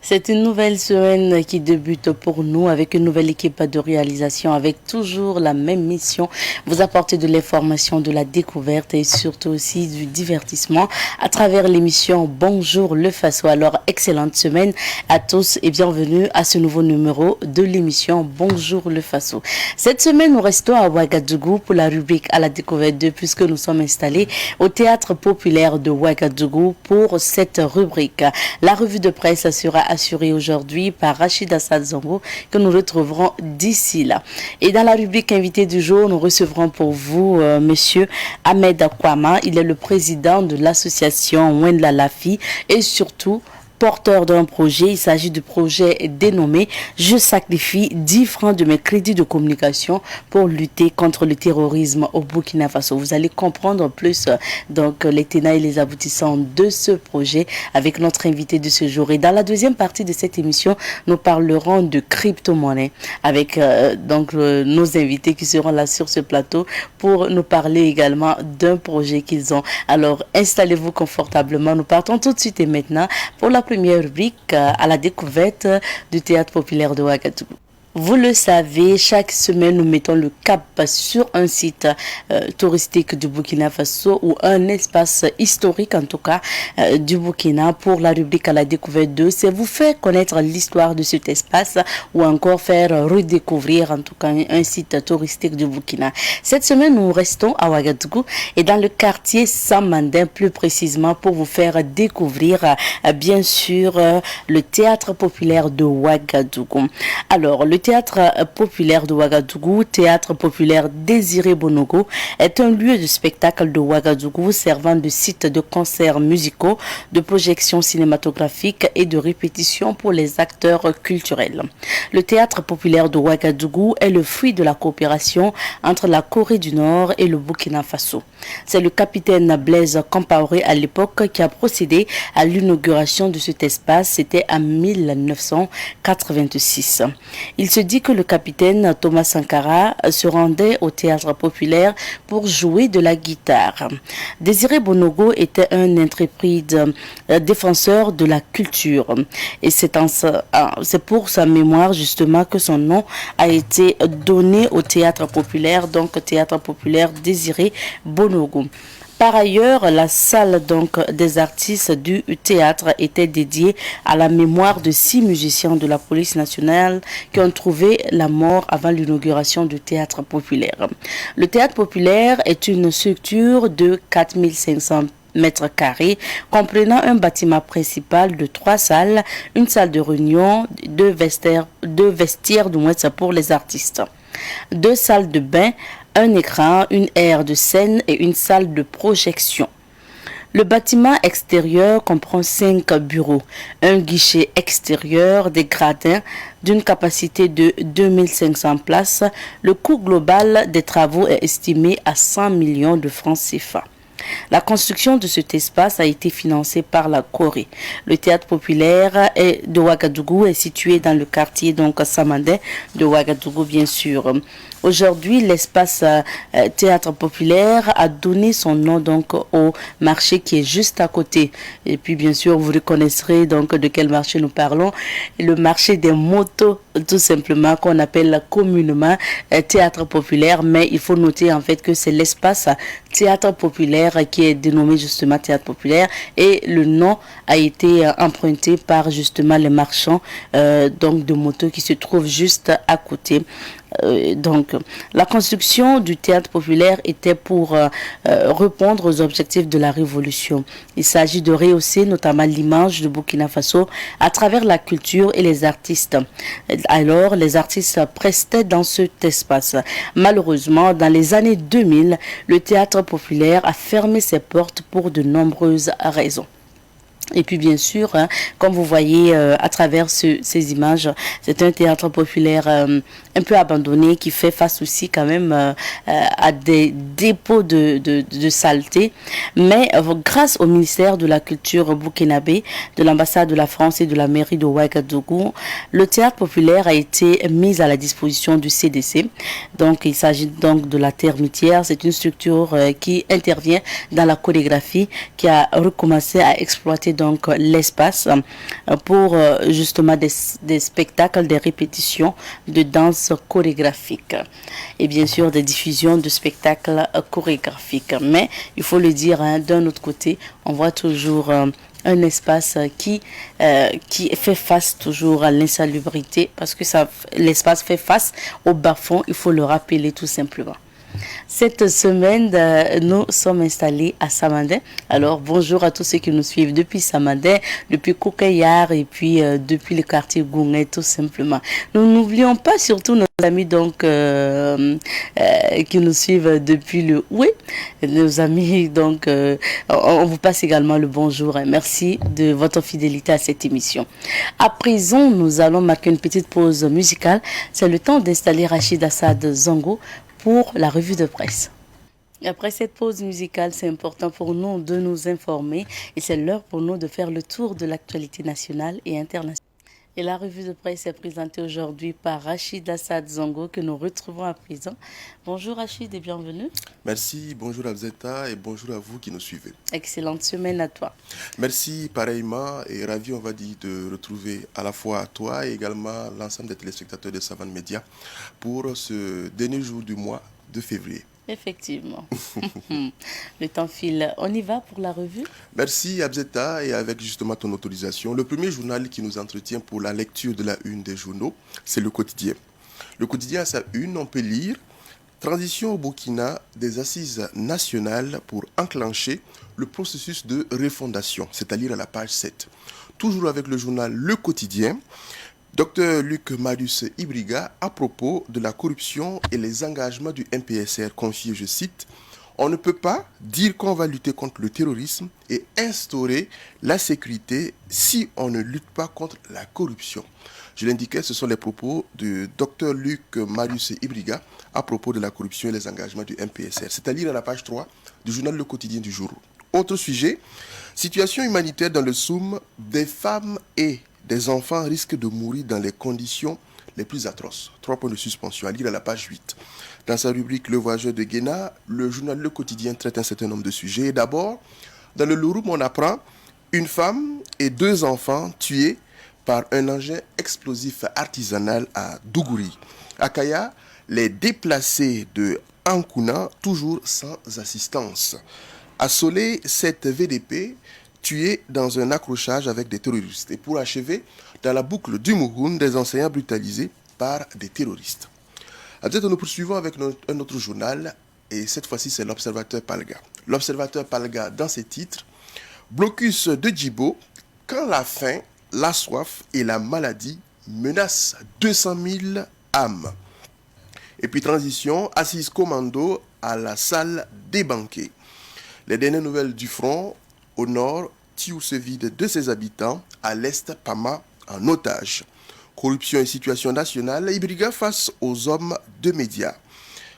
C'est une nouvelle semaine qui débute pour nous avec une nouvelle équipe de réalisation avec toujours la même mission, vous apporter de l'information, de la découverte et surtout aussi du divertissement à travers l'émission Bonjour le Faso. Alors, excellente semaine à tous et bienvenue à ce nouveau numéro de l'émission Bonjour le Faso. Cette semaine, nous restons à Ouagadougou pour la rubrique à la découverte puisque nous sommes installés au Théâtre populaire de Ouagadougou pour cette rubrique. La revue de presse sera assuré aujourd'hui par Rachida Sadzongo que nous retrouverons d'ici là. Et dans la rubrique invité du jour, nous recevrons pour vous monsieur Ahmed Akwama. Il est le président de l'association Wendla Lafi et surtout porteur d'un projet. Il s'agit du projet dénommé « Je sacrifie 10 francs de mes crédits de communication pour lutter contre le terrorisme au Burkina Faso ». Vous allez comprendre plus donc les tenants et les aboutissants de ce projet avec notre invité de ce jour. Et dans la deuxième partie de cette émission, nous parlerons de crypto-monnaie avec nos invités qui seront là sur ce plateau pour nous parler également d'un projet qu'ils ont. Alors, installez-vous confortablement. Nous partons tout de suite et maintenant pour la première rubrique à la découverte du Théâtre populaire de Ouagadougou. Vous le savez, chaque semaine, nous mettons le cap sur un site touristique du Burkina Faso ou un espace historique, en tout cas, du Burkina pour la rubrique à la découverte 2. C'est vous faire connaître l'histoire de cet espace ou encore faire redécouvrir, en tout cas, un site touristique du Burkina. Cette semaine, nous restons à Ouagadougou et dans le quartier Samandin, plus précisément, pour vous faire découvrir, bien sûr, le Théâtre populaire de Ouagadougou. Alors, le Théâtre populaire de Ouagadougou, Théâtre populaire Désiré Bonogo, est un lieu de spectacle de Ouagadougou servant de site de concerts musicaux, de projections cinématographiques et de répétitions pour les acteurs culturels. Le Théâtre populaire de Ouagadougou est le fruit de la coopération entre la Corée du Nord et le Burkina Faso. C'est le capitaine Blaise Compaoré à l'époque qui a procédé à l'inauguration de cet espace, c'était en 1986. Il se dit que le capitaine Thomas Sankara se rendait au théâtre populaire pour jouer de la guitare. Désiré Bonogo était un intrépide défenseur de la culture et c'est pour sa mémoire justement que son nom a été donné au théâtre populaire, donc théâtre populaire Désiré Bonogo. Par ailleurs, la salle des artistes du théâtre était dédiée à la mémoire de 6 musiciens de la police nationale qui ont trouvé la mort avant l'inauguration du théâtre populaire. Le théâtre populaire est une structure de 4500 mètres carrés, comprenant un bâtiment principal de 3 salles, une salle de réunion, 2 vestiaires du moins pour les artistes, 2 salles de bain, un écran, une aire de scène et une salle de projection. Le bâtiment extérieur comprend 5 bureaux, un guichet extérieur, des gradins d'une capacité de 2500 places. Le coût global des travaux est estimé à 100 millions de francs CFA. La construction de cet espace a été financée par la Corée. Le théâtre populaire de Ouagadougou est situé dans le quartier Samandin de Ouagadougou, bien sûr. Aujourd'hui, l'espace théâtre populaire a donné son nom au marché qui est juste à côté. Et puis bien sûr, vous reconnaîtrez de quel marché nous parlons. Le marché des motos, tout simplement, qu'on appelle communément théâtre populaire. Mais il faut noter en fait que c'est l'espace théâtre populaire qui est dénommé justement théâtre populaire. Et le nom a été emprunté par justement les marchands de motos qui se trouvent juste à côté. La construction du théâtre populaire était pour répondre aux objectifs de la révolution. Il s'agit de rehausser notamment l'image de Burkina Faso à travers la culture et les artistes. Alors, les artistes prestaient dans cet espace. Malheureusement, dans les années 2000, le théâtre populaire a fermé ses portes pour de nombreuses raisons. Et puis bien sûr, hein, comme vous voyez à travers ces images, c'est un théâtre populaire un peu abandonné qui fait face aussi quand même à des dépôts de saleté. Mais grâce au ministère de la Culture burkinabé, de l'ambassade de la France et de la mairie de Ouagadougou, le théâtre populaire a été mis à la disposition du CDC. Donc il s'agit donc de la Termitière. C'est une structure qui intervient dans la chorégraphie, qui a recommencé à exploiter donc l'espace pour justement des spectacles, des répétitions de danse chorégraphique et bien sûr des diffusions de spectacles chorégraphiques. Mais il faut le dire, hein, d'un autre côté, on voit toujours un espace qui fait face toujours à l'insalubrité parce que l'espace fait face au bas-fond, il faut le rappeler tout simplement. Cette semaine, nous sommes installés à Samandé. Alors, bonjour à tous ceux qui nous suivent depuis Samandé, depuis Koukayar et puis depuis le quartier Goungé, tout simplement. Nous n'oublions pas surtout nos amis donc qui nous suivent depuis le Oué. Nos amis, donc, on vous passe également le bonjour. Merci de votre fidélité à cette émission. À présent, nous allons marquer une petite pause musicale. C'est le temps d'installer Rachid Assad Zongo pour la revue de presse. Après cette pause musicale, c'est important pour nous de nous informer et c'est l'heure pour nous de faire le tour de l'actualité nationale et internationale. Et la revue de presse est présentée aujourd'hui par Rachid Assad Zongo que nous retrouvons à présent. Bonjour Rachid et bienvenue. Merci, bonjour Abzeta et bonjour à vous qui nous suivez. Excellente semaine à toi. Merci pareillement et ravi on va dire de retrouver à la fois toi et également l'ensemble des téléspectateurs de Savane Média pour ce dernier jour du mois de février. Effectivement. Le temps file. On y va pour la revue? Merci Abzeta et avec justement ton autorisation, le premier journal qui nous entretient pour la lecture de la une des journaux, c'est Le Quotidien. Le Quotidien à sa une, on peut lire Transition au Burkina des assises nationales pour enclencher le processus de refondation, c'est-à-dire à la page 7. Toujours avec le journal Le Quotidien, Dr Luc Marius Ibriga à propos de la corruption et les engagements du MPSR confiés, je cite, « On ne peut pas dire qu'on va lutter contre le terrorisme et instaurer la sécurité si on ne lutte pas contre la corruption. » Je l'indiquais, ce sont les propos de Dr Luc Marius Ibriga à propos de la corruption et les engagements du MPSR. C'est à lire à la page 3 du journal Le Quotidien du jour. Autre sujet, situation humanitaire dans le Soum, des femmes et des enfants risquent de mourir dans les conditions les plus atroces. 3 points de suspension à lire à la page 8. Dans sa rubrique Le Voyageur de Guéna, le journal Le Quotidien traite un certain nombre de sujets. Et d'abord, dans le Louroum, on apprend une femme et 2 enfants tués par un engin explosif artisanal à Dougouri. À Kaya, les déplacés de Ankouna, toujours sans assistance. À Solé, 7 VDP tués dans un accrochage avec des terroristes. Et pour achever, dans la boucle du Mouhoun, des enseignants brutalisés par des terroristes. Peut-être nous poursuivons avec un autre journal, et cette fois-ci c'est l'Observateur Palga. L'Observateur Palga, dans ses titres, blocus de Djibo, quand la faim, la soif et la maladie menacent 200 000 âmes. Et puis transition, assise commando à la salle des banquets. Les dernières nouvelles du front, au nord, Tiou se vide de ses habitants, à l'est, Pama en otage. Corruption et situation nationale, Ibriga face aux hommes de médias.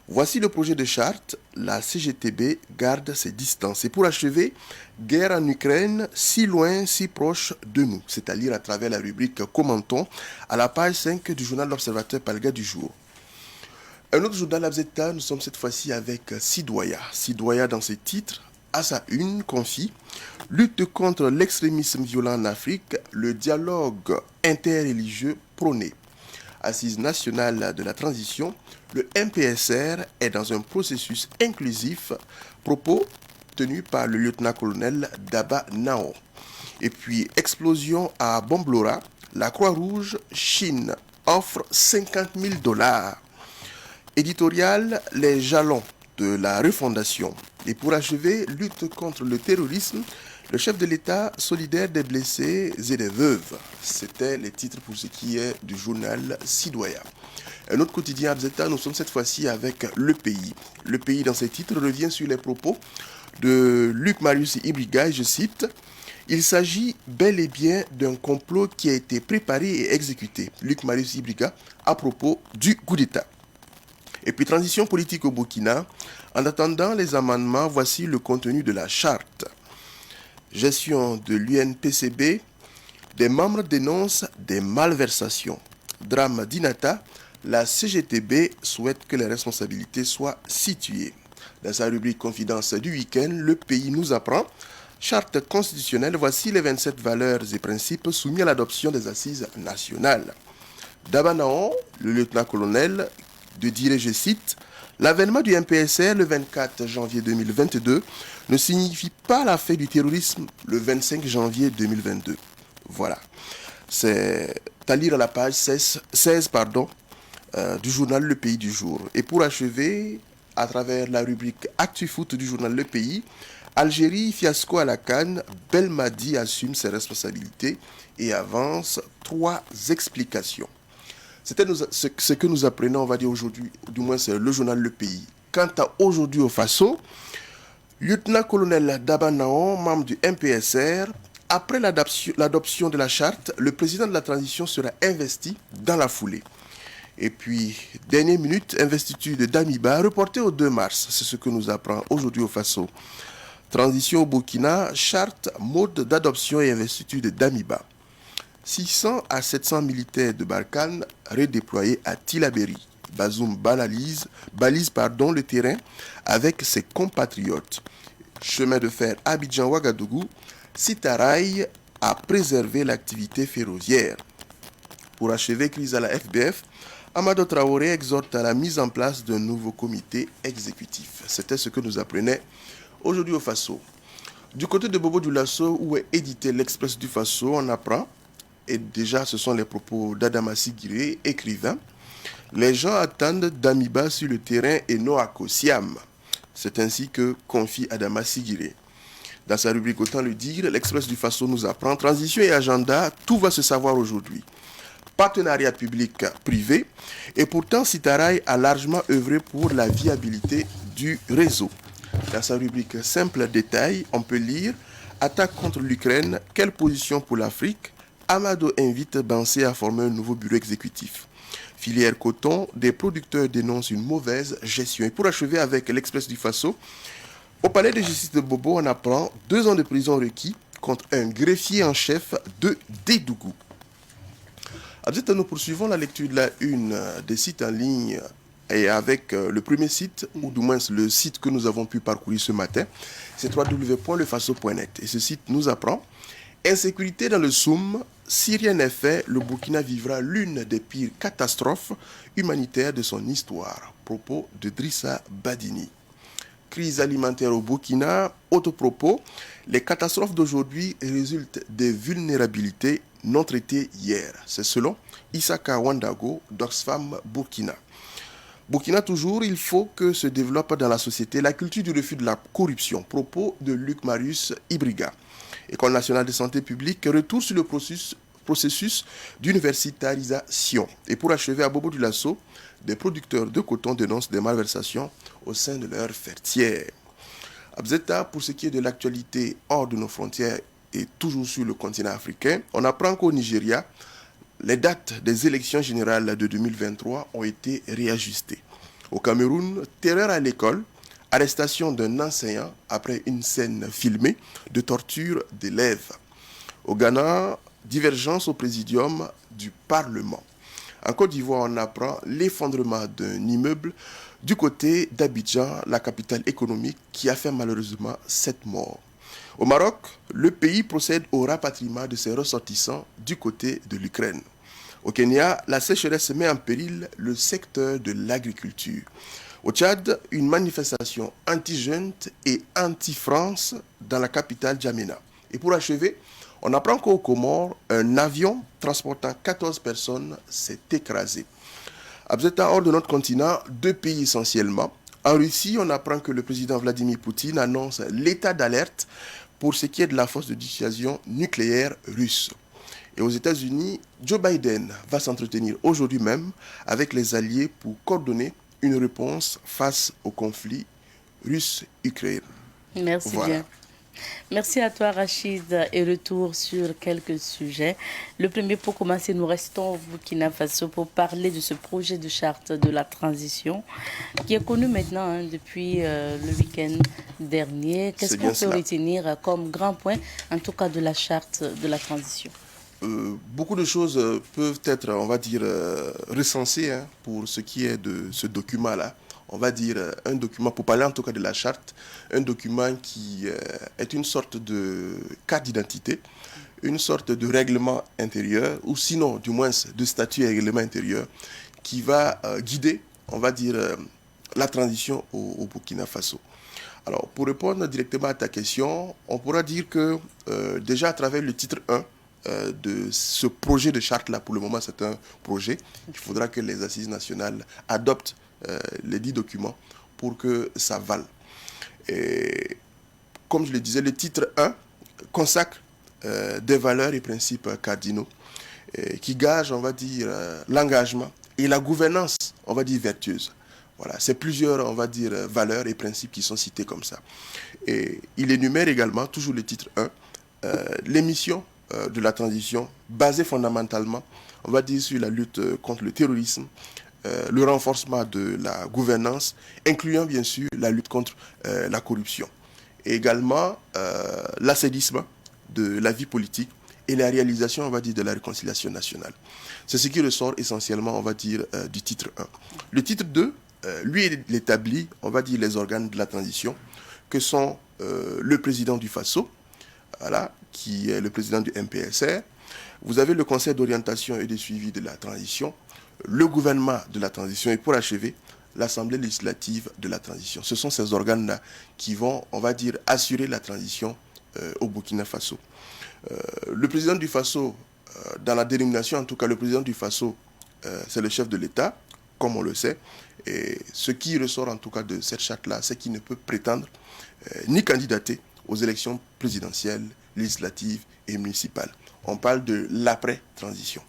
Voici le projet de charte, la CGTB garde ses distances. Et pour achever, guerre en Ukraine, si loin, si proche de nous. C'est à lire à travers la rubrique Commentons à la page 5 du journal L'Observateur Palga du jour. Un autre journal Abzeta, nous sommes cette fois-ci avec Sidoya. Sidoya dans ses titres, à sa une, confie lutte contre l'extrémisme violent en Afrique, le dialogue interreligieux prôné. Assise nationale de la transition, le MPSR est dans un processus inclusif, propos tenus par le lieutenant-colonel Daba Nao. Et puis, explosion à Bomblora, la Croix-Rouge Chine offre $50 000. Éditorial, les jalons de la refondation. Et pour achever, lutte contre le terrorisme, le chef de l'État solidaire des blessés et des veuves. C'était les titres pour ce qui est du journal Sidoya. Un autre quotidien Abzeta, nous sommes cette fois-ci avec Le Pays. Le Pays, dans ses titres, revient sur les propos de Luc Marius Ibriga, et je cite, il s'agit bel et bien d'un complot qui a été préparé et exécuté. Luc Marius Ibriga à propos du coup d'État. Et puis transition politique au Burkina. En attendant les amendements, voici le contenu de la charte. Gestion de l'UNPCB. Des membres dénoncent des malversations. Drame d'Inata. La CGTB souhaite que les responsabilités soient situées. Dans sa rubrique Confidence du week-end, le pays nous apprend. Charte constitutionnelle, voici les 27 valeurs et principes soumis à l'adoption des assises nationales. Dabanaon, le lieutenant-colonel, de dire, je cite, l'avènement du MPSR le 24 janvier 2022 ne signifie pas la fin du terrorisme le 25 janvier 2022. Voilà. C'est à lire à la page 16 du journal Le Pays du jour. Et pour achever, à travers la rubrique Actu Foot du journal Le Pays, Algérie, fiasco à la CAN, Belmadi assume ses responsabilités et avance 3 explications. C'était ce que nous apprenons, on va dire aujourd'hui, du moins c'est le journal Le Pays. Quant à aujourd'hui au Faso, lieutenant-colonel Dabanaon, membre du MPSR, après l'adoption de la charte, le président de la transition sera investi dans la foulée. Et puis, dernière minute, investiture de Damiba, reportée au 2 mars. C'est ce que nous apprend aujourd'hui au Faso. Transition au Burkina, charte, mode d'adoption et investiture de Damiba. 600 à 700 militaires de Barkhane redéployés à Tillabéri. Bazoum balise le terrain avec ses compatriotes. Chemin de fer Abidjan-Ouagadougou, Sitaraï a préservé l'activité ferroviaire. Pour achever crise à la FBF, Amadou Traoré exhorte à la mise en place d'un nouveau comité exécutif. C'était ce que nous apprenait aujourd'hui au Faso. Du côté de Bobo Dioulasso, où est édité l'Express du Faso, on apprend, et déjà ce sont les propos d'Adama Sigiré, écrivain, les gens attendent Damiba sur le terrain et non à Kosiam. C'est ainsi que confie Adama Sigiré. Dans sa rubrique Autant le dire, l'Express du Faso nous apprend transition et agenda, tout va se savoir aujourd'hui. Partenariat public-privé, et pourtant Sitaraï a largement œuvré pour la viabilité du réseau. Dans sa rubrique Simple détail, on peut lire attaque contre l'Ukraine, quelle position pour l'Afrique? Amado invite Bansé à former un nouveau bureau exécutif. Filière coton, des producteurs dénoncent une mauvaise gestion. Et pour achever avec l'Express du Faso, au palais de justice de Bobo, on apprend 2 ans de prison requis contre un greffier en chef de Dédougou. Nous poursuivons la lecture de la une des sites en ligne et avec le premier site, ou du moins le site que nous avons pu parcourir ce matin, c'est www.lefaso.net. Et ce site nous apprend insécurité dans le Soum, si rien n'est fait, le Burkina vivra l'une des pires catastrophes humanitaires de son histoire. Propos de Drissa Badini. Crise alimentaire au Burkina, autre propos, les catastrophes d'aujourd'hui résultent des vulnérabilités non traitées hier. C'est selon Isaka Wandago d'Oxfam Burkina. Burkina toujours, il faut que se développe dans la société la culture du refus de la corruption. Propos de Luc Marius Ibriga. École nationale de santé publique, retour sur le processus d'universitarisation. Et pour achever à Bobo Dioulasso, des producteurs de coton dénoncent des malversations au sein de leurs fertières. Abzeta, pour ce qui est de l'actualité hors de nos frontières et toujours sur le continent africain, on apprend qu'au Nigeria, les dates des élections générales de 2023 ont été réajustées. Au Cameroun, terreur à l'école, arrestation d'un enseignant après une scène filmée de torture d'élèves. Au Ghana, divergence au présidium du Parlement. En Côte d'Ivoire, on apprend l'effondrement d'un immeuble du côté d'Abidjan, la capitale économique, qui a fait malheureusement 7 morts. Au Maroc, le pays procède au rapatriement de ses ressortissants du côté de l'Ukraine. Au Kenya, la sécheresse met en péril le secteur de l'agriculture. Au Tchad, une manifestation anti-junte et anti-France dans la capitale Djamena. Et pour achever, on apprend qu'au Comores, un avion transportant 14 personnes s'est écrasé. Abzeta, hors de notre continent, 2 pays essentiellement. En Russie, on apprend que le président Vladimir Poutine annonce l'état d'alerte pour ce qui est de la force de dissuasion nucléaire russe. Et aux États-Unis, Joe Biden va s'entretenir aujourd'hui même avec les alliés pour coordonner une réponse face au conflit russe-ukrainien. Merci Voilà. bien. Merci à toi, Rachid. Et retour sur quelques sujets. Le premier, pour commencer, nous restons au Burkina Faso pour parler de ce projet de charte de la transition qui est connu maintenant depuis le week-end dernier. Qu'est-ce C'est qu'on bien peut cela. retenir comme grand point, en tout cas, de la charte de la transition? Beaucoup de choses peuvent être, on va dire, recensées hein, pour ce qui est de ce document-là. On va dire un document, pour parler en tout cas de la charte, un document qui est une sorte de carte d'identité, une sorte de règlement intérieur, ou sinon, du moins, de statut et règlement intérieur, qui va guider, on va dire, la transition au Burkina Faso. Alors, pour répondre directement à ta question, on pourra dire que déjà à travers le titre 1 de ce projet de charte-là, pour le moment c'est un projet, il faudra que les assises nationales adoptent les 10 documents pour que ça vale. Et comme je le disais, le titre 1 consacre des valeurs et principes cardinaux qui gagent, on va dire, l'engagement et la gouvernance, on va dire, vertueuse. Voilà, c'est plusieurs, on va dire, valeurs et principes qui sont cités comme ça. Et il énumère également, toujours le titre 1, les missions de la transition basées fondamentalement, on va dire, sur la lutte contre le terrorisme, le renforcement de la gouvernance, incluant bien sûr la lutte contre la corruption. Et également l'assainissement de la vie politique et la réalisation, on va dire, de la réconciliation nationale. C'est ce qui ressort essentiellement, on va dire, du titre 1. Le titre 2, lui, il établit, on va dire, les organes de la transition, que sont le président du FASO, voilà, qui est le président du MPSR. Vous avez le conseil d'orientation et de suivi de la transition, le gouvernement de la transition et pour achever, l'Assemblée législative de la transition. Ce sont ces organes-là qui vont, on va dire, assurer la transition au Burkina Faso. Le président du Faso, dans la dénomination, en tout cas, le président du Faso, c'est le chef de l'État, comme on le sait. Et ce qui ressort en tout cas de cette charte-là, c'est qu'il ne peut prétendre ni candidater aux élections présidentielles, législatives et municipales. On parle de l'après-transition.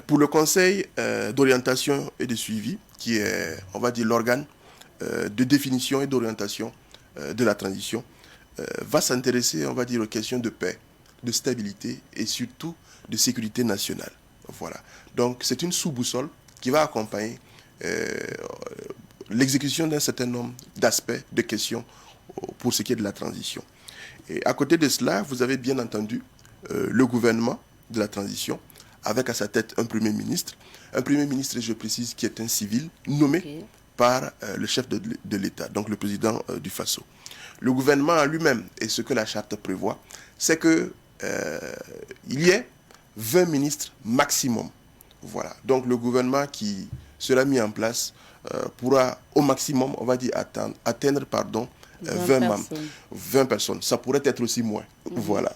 Pour le conseil d'orientation et de suivi, qui est, on va dire, l'organe de définition et d'orientation de la transition, va s'intéresser, on va dire, aux questions de paix, de stabilité et surtout de sécurité nationale. Voilà. Donc, c'est une sous-boussole qui va accompagner l'exécution d'un certain nombre d'aspects, de questions pour ce qui est de la transition. Et à côté de cela, vous avez bien entendu le gouvernement de la transition, avec à sa tête un Premier ministre. Un Premier ministre, je précise, qui est un civil nommé par le chef de l'État, donc le président du Faso. Le gouvernement lui-même, et ce que la charte prévoit, c'est qu'il y ait 20 ministres maximum. Voilà. Donc le gouvernement qui sera mis en place pourra au maximum, on va dire, atteindre 20 membres. 20 personnes. Ça pourrait être aussi moins. Voilà.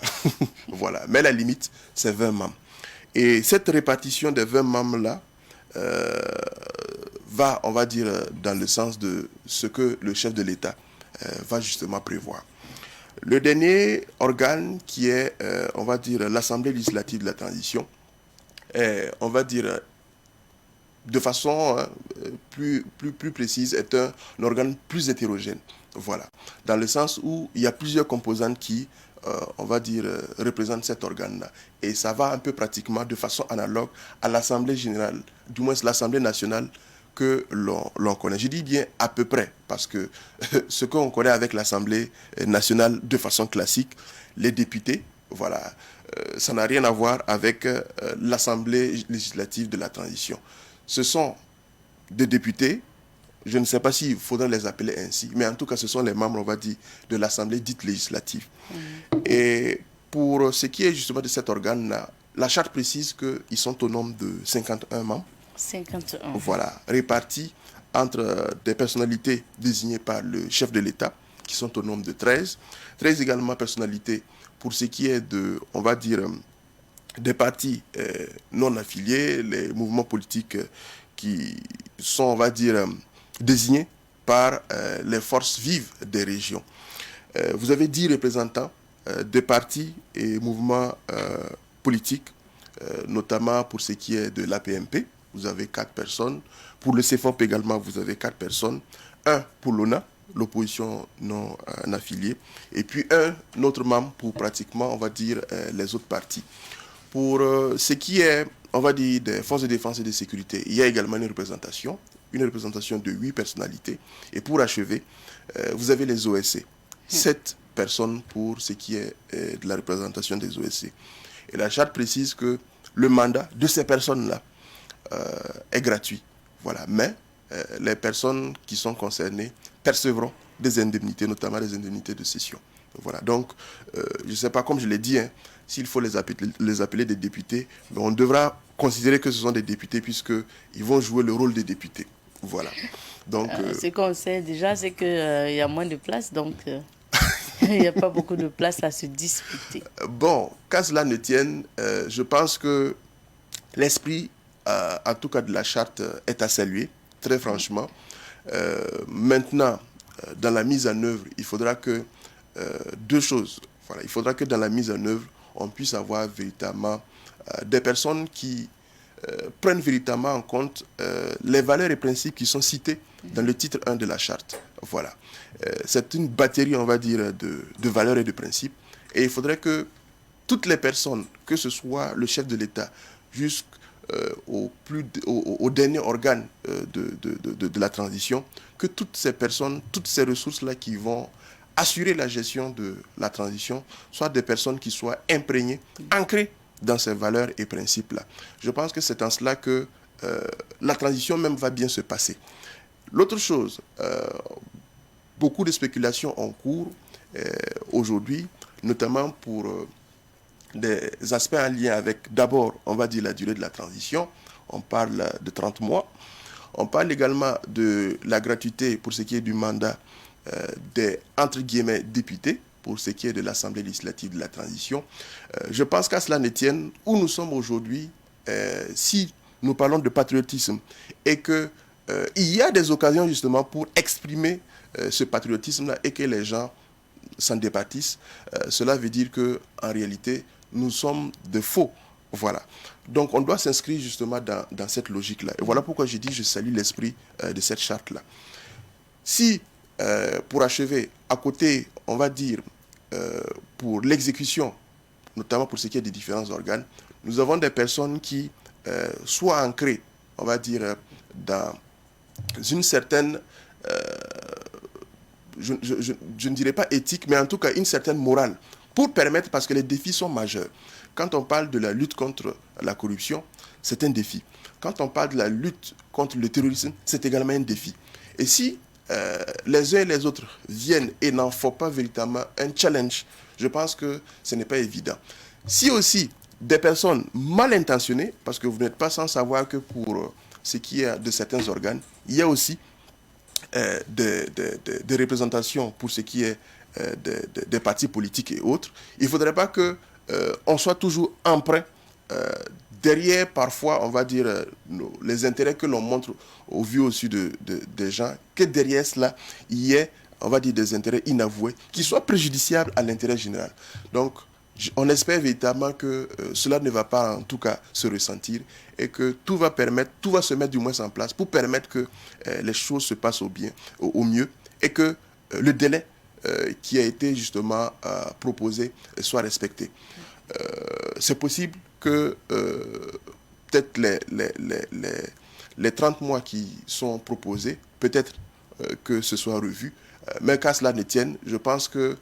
Voilà. Mais la limite, c'est 20 membres. Et cette répartition des 20 membres-là va, on va dire, dans le sens de ce que le chef de l'État va justement prévoir. Le dernier organe qui est, on va dire, l'Assemblée législative de la transition, est, on va dire, de façon plus précise, est un organe plus hétérogène. Voilà. Dans le sens où il y a plusieurs composantes qui, on va dire, représentent cet organe-là. Et ça va un peu pratiquement de façon analogue à l'Assemblée générale, du moins l'Assemblée nationale que l'on connaît. Je dis bien à peu près, parce que ce qu'on connaît avec l'Assemblée nationale de façon classique, les députés, voilà, ça n'a rien à voir avec l'Assemblée législative de la transition. Ce sont des députés, je ne sais pas s'il faudrait les appeler ainsi, mais en tout cas, ce sont les membres, on va dire, de l'Assemblée dite législative. Et pour ce qui est justement de cet organe-là, la charte précise qu'ils sont au nombre de 51 membres. 51. Voilà, répartis entre des personnalités désignées par le chef de l'État, qui sont au nombre de 13. 13 également personnalités pour ce qui est de, on va dire, des partis non affiliés, les mouvements politiques qui sont, on va dire, désignés par les forces vives des régions. Vous avez 10 représentants des partis et mouvements politiques, notamment pour ce qui est de l'APMP, vous avez 4 personnes. Pour le CFOP également, vous avez 4 personnes. Un pour l'ONA, l'opposition non affiliée, et puis un autre membre pour pratiquement, on va dire, les autres partis. Pour ce qui est, on va dire, des forces de défense et de sécurité, il y a également une représentation de 8 personnalités. Et pour achever, vous avez les OSC, 7 personnes pour ce qui est de la représentation des OSC. Et la charte précise que le mandat de ces personnes-là est gratuit. Voilà. Mais les personnes qui sont concernées percevront des indemnités, notamment des indemnités de session. Voilà. Donc, je ne sais pas, comme je l'ai dit, hein, s'il faut les appeler des députés, mais on devra considérer que ce sont des députés puisqu'ils vont jouer le rôle des députés. Voilà. Donc, ce qu'on sait déjà, c'est qu'il y a moins de place, donc il n'y a pas beaucoup de place à se disputer. Bon, qu'à cela ne tienne, je pense que l'esprit, en tout cas de la charte, est à saluer, très franchement. Maintenant, dans la mise en œuvre, il faudra que deux choses. Voilà, il faudra que dans la mise en œuvre, on puisse avoir véritablement des personnes qui prennent véritablement en compte les valeurs et principes qui sont cités dans le titre 1 de la charte. Voilà. C'est une batterie, on va dire, de valeurs et de principes. Et il faudrait que toutes les personnes, que ce soit le chef de l'État jusqu'au dernier organe de la transition, que toutes ces personnes, toutes ces ressources-là qui vont assurer la gestion de la transition, soient des personnes qui soient imprégnées, ancrées dans ces valeurs et principes-là. Je pense que c'est en cela que la transition même va bien se passer. L'autre chose, beaucoup de spéculations en cours aujourd'hui, notamment pour des aspects en lien avec, d'abord, on va dire la durée de la transition. On parle de 30 mois. On parle également de la gratuité pour ce qui est du mandat des, entre guillemets, députés, pour ce qui est de l'Assemblée législative de la transition. Je pense qu'à cela ne tienne, où nous sommes aujourd'hui, si nous parlons de patriotisme et que il y a des occasions justement pour exprimer ce patriotisme-là et que les gens s'en départissent, cela veut dire qu'en réalité, nous sommes de faux. Voilà. Donc on doit s'inscrire justement dans cette logique-là. Et voilà pourquoi j'ai dit je salue l'esprit de cette charte-là. Si, pour achever, à côté, on va dire, pour l'exécution, notamment pour ce qui est des différents organes, nous avons des personnes qui soient ancrées, on va dire, dans une certaine, je ne dirais pas éthique, mais en tout cas une certaine morale, pour permettre, parce que les défis sont majeurs. Quand on parle de la lutte contre la corruption, c'est un défi. Quand on parle de la lutte contre le terrorisme, c'est également un défi. Et si les uns et les autres viennent et n'en font pas véritablement un challenge, je pense que ce n'est pas évident. Si aussi des personnes mal intentionnées, parce que vous n'êtes pas sans savoir que pour ce qui est de certains organes, il y a aussi des représentations pour ce qui est des partis politiques et autres. Il ne faudrait pas qu'on soit toujours emprunt derrière, parfois, on va dire, les intérêts que l'on montre au vu au-dessus des gens, que derrière cela, il y ait, on va dire, des intérêts inavoués qui soient préjudiciables à l'intérêt général. Donc, on espère véritablement que cela ne va pas, en tout cas, se ressentir et que tout va se mettre du moins en place pour permettre que les choses se passent au mieux et que le délai qui a été justement proposé soit respecté. C'est possible que peut-être les 30 mois qui sont proposés, peut-être que ce soit revu, mais qu'à cela ne tienne, je pense que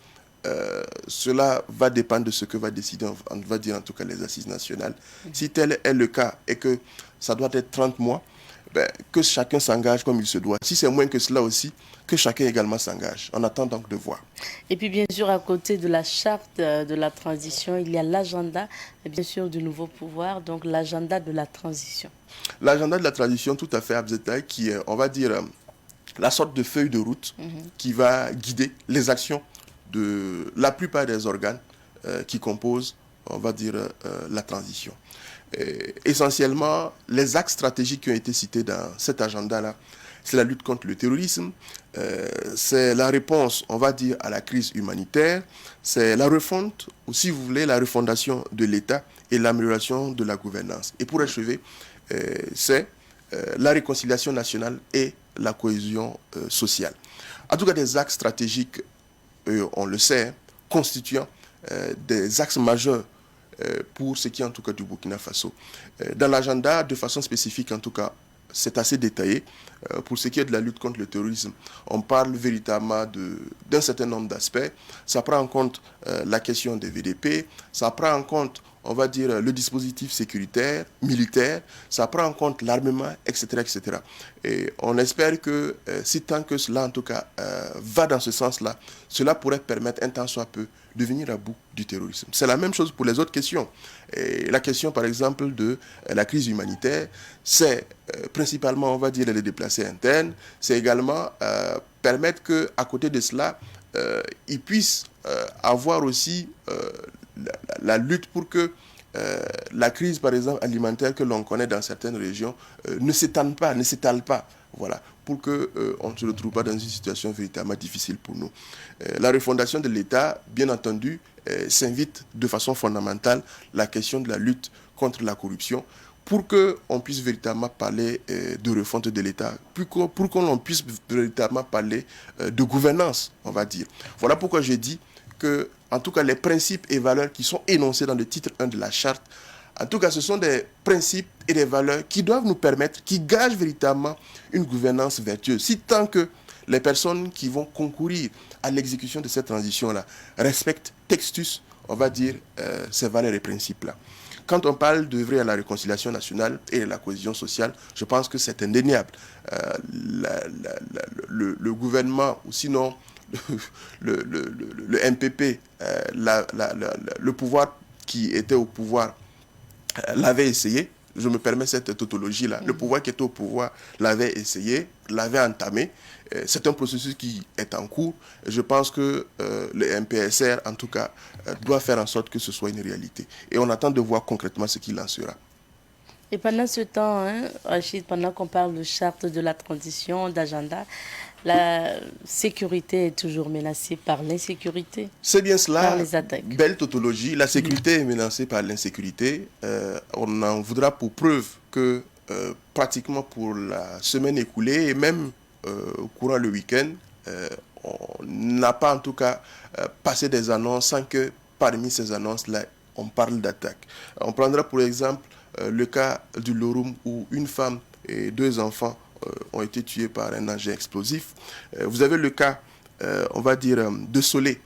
cela va dépendre de ce que va décider, on va dire en tout cas les assises nationales. Si tel est le cas et que ça doit être 30 mois, que chacun s'engage comme il se doit. Si c'est moins que cela aussi, que chacun également s'engage. On attend donc de voir. Et puis bien sûr, à côté de la charte de la transition, il y a l'agenda, bien sûr, du nouveau pouvoir, donc l'agenda de la transition. L'agenda de la transition, tout à fait, Abzeta, qui est, on va dire, la sorte de feuille de route qui va guider les actions de la plupart des organes qui composent, on va dire, la transition. Essentiellement, les axes stratégiques qui ont été cités dans cet agenda-là, c'est la lutte contre le terrorisme, c'est la réponse, on va dire, à la crise humanitaire, c'est la refonte, ou si vous voulez, la refondation de l'État et l'amélioration de la gouvernance. Et pour achever, c'est la réconciliation nationale et la cohésion sociale. En tout cas, des axes stratégiques, on le sait, constituant des axes majeurs pour ce qui est en tout cas du Burkina Faso. Dans l'agenda, de façon spécifique en tout cas, c'est assez détaillé. Pour ce qui est de la lutte contre le terrorisme, on parle véritablement d'un certain nombre d'aspects. Ça prend en compte la question des VDP, ça prend en compte, on va dire, le dispositif sécuritaire, militaire, ça prend en compte l'armement, etc., etc. Et on espère que si tant que cela, en tout cas, va dans ce sens-là, cela pourrait permettre, un temps soit peu, de venir à bout du terrorisme. C'est la même chose pour les autres questions. Et la question, par exemple, de la crise humanitaire, c'est principalement, on va dire, les déplacés internes. C'est également permettre qu'à côté de cela, ils puissent avoir aussi la lutte pour que la crise, par exemple, alimentaire que l'on connaît dans certaines régions ne s'étale pas. Voilà, pour qu'on ne se retrouve pas dans une situation véritablement difficile pour nous. La refondation de l'État, bien entendu, s'invite de façon fondamentale la question de la lutte contre la corruption pour qu'on puisse véritablement parler de refonte de l'État, pour qu'on puisse véritablement parler de gouvernance, on va dire. Voilà pourquoi j'ai dit que, en tout cas, les principes et valeurs qui sont énoncés dans le titre 1 de la charte, en tout cas, ce sont des principes et des valeurs qui doivent nous permettre, qui gagent véritablement une gouvernance vertueuse. Si tant que les personnes qui vont concourir à l'exécution de cette transition-là respectent textus, on va dire, ces valeurs et principes-là. Quand on parle d'œuvrer à la réconciliation nationale et à la cohésion sociale, je pense que c'est indéniable. Le gouvernement, ou sinon le MPP, le pouvoir qui était au pouvoir, l'avait essayé. Je me permets cette tautologie-là. Le pouvoir qui était au pouvoir l'avait essayé, l'avait entamé. C'est un processus qui est en cours. Je pense que le MPSR, en tout cas, doit faire en sorte que ce soit une réalité. Et on attend de voir concrètement ce qu'il en sera. Et pendant ce temps, Rachid, pendant qu'on parle de charte de la transition, d'agenda, la sécurité est toujours menacée par l'insécurité. C'est bien cela. Par les attaques. Belle tautologie. La sécurité est menacée par l'insécurité. On en voudra pour preuve que pratiquement pour la semaine écoulée et même au courant le week-end, on n'a pas en tout cas passé des annonces sans que parmi ces annonces-là, on parle d'attaque. On prendra pour exemple le cas du Lorum où une femme et 2 enfants ont été tués par un engin explosif. Vous avez le cas, on va dire, de Solé,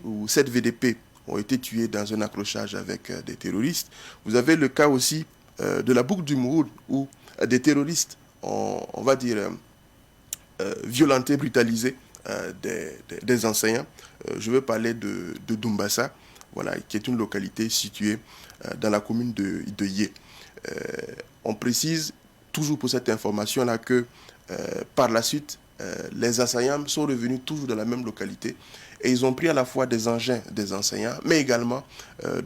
où 7 VDP ont été tués dans un accrochage avec des terroristes. Vous avez le cas aussi de la boucle du Mouhoud, où des terroristes ont, on va dire, violenté, brutalisé des enseignants. Je veux parler de Doumbassa, voilà, qui est une localité située dans la commune de Yé. On précise toujours pour cette information-là que par la suite, les enseignants sont revenus toujours dans la même localité et ils ont pris à la fois des engins des enseignants, mais également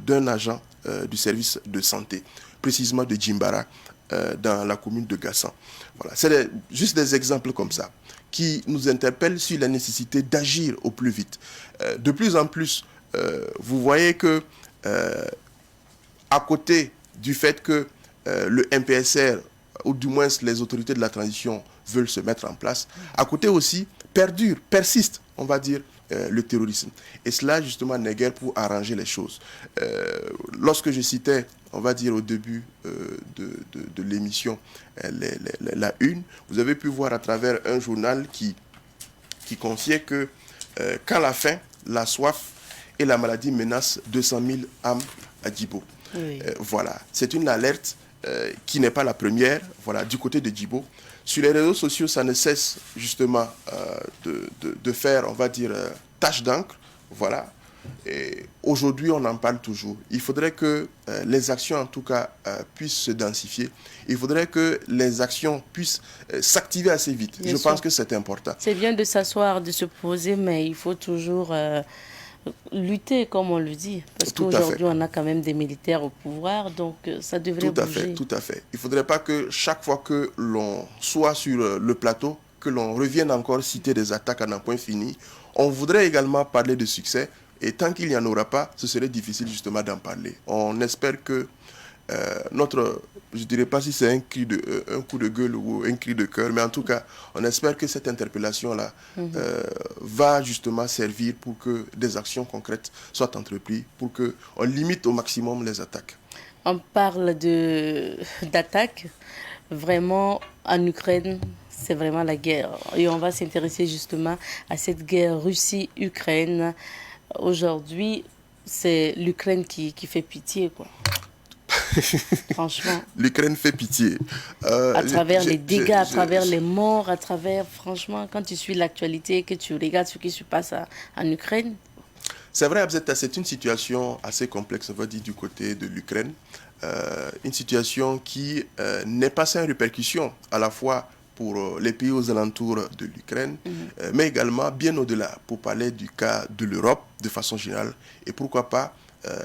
d'un agent du service de santé, précisément de Djimbara, dans la commune de Gassan. Voilà. C'est juste des exemples comme ça qui nous interpellent sur la nécessité d'agir au plus vite. De plus en plus, vous voyez que à côté du fait que le MPSR, ou du moins les autorités de la transition veulent se mettre en place, à côté aussi persiste, on va dire, le terrorisme. Et cela, justement, n'est guère pour arranger les choses. Lorsque je citais, on va dire, au début de l'émission, la une, vous avez pu voir à travers un journal qui confiait que quand la faim, la soif et la maladie menacent 200 000 âmes à Djibo. Oui. Voilà, c'est une alerte qui n'est pas la première, voilà, du côté de Djibo. Sur les réseaux sociaux, ça ne cesse justement de faire, on va dire, tache d'encre, voilà. Et aujourd'hui, on en parle toujours. Il faudrait que les actions, en tout cas, puissent se densifier. Il faudrait que les actions puissent s'activer assez vite. Je pense que c'est important. C'est bien de s'asseoir, de se poser, mais il faut toujours lutter, comme on le dit. Parce qu'aujourd'hui, on a quand même des militaires au pouvoir, donc ça devrait bouger. Tout à fait. Il ne faudrait pas que chaque fois que l'on soit sur le plateau, que l'on revienne encore citer des attaques à n'en point fini. On voudrait également parler de succès. Et tant qu'il n'y en aura pas, ce serait difficile justement d'en parler. On espère que je ne dirais pas si c'est un coup de gueule ou un cri de cœur, mais en tout cas, on espère que cette interpellation-là va justement servir pour que des actions concrètes soient entreprises, pour qu'on limite au maximum les attaques. On parle d'attaques. Vraiment, en Ukraine, c'est vraiment la guerre. Et on va s'intéresser justement à cette guerre Russie-Ukraine. Aujourd'hui, c'est l'Ukraine qui fait pitié, quoi. Franchement. L'Ukraine fait pitié. À travers les dégâts, à travers les morts, à travers, franchement, quand tu suis l'actualité, que tu regardes ce qui se passe en Ukraine. C'est vrai, Abzeta, c'est une situation assez complexe, on va dire, du côté de l'Ukraine. Une situation qui n'est pas sans répercussion, à la fois pour les pays aux alentours de l'Ukraine, mais également bien au-delà, pour parler du cas de l'Europe de façon générale, et pourquoi pas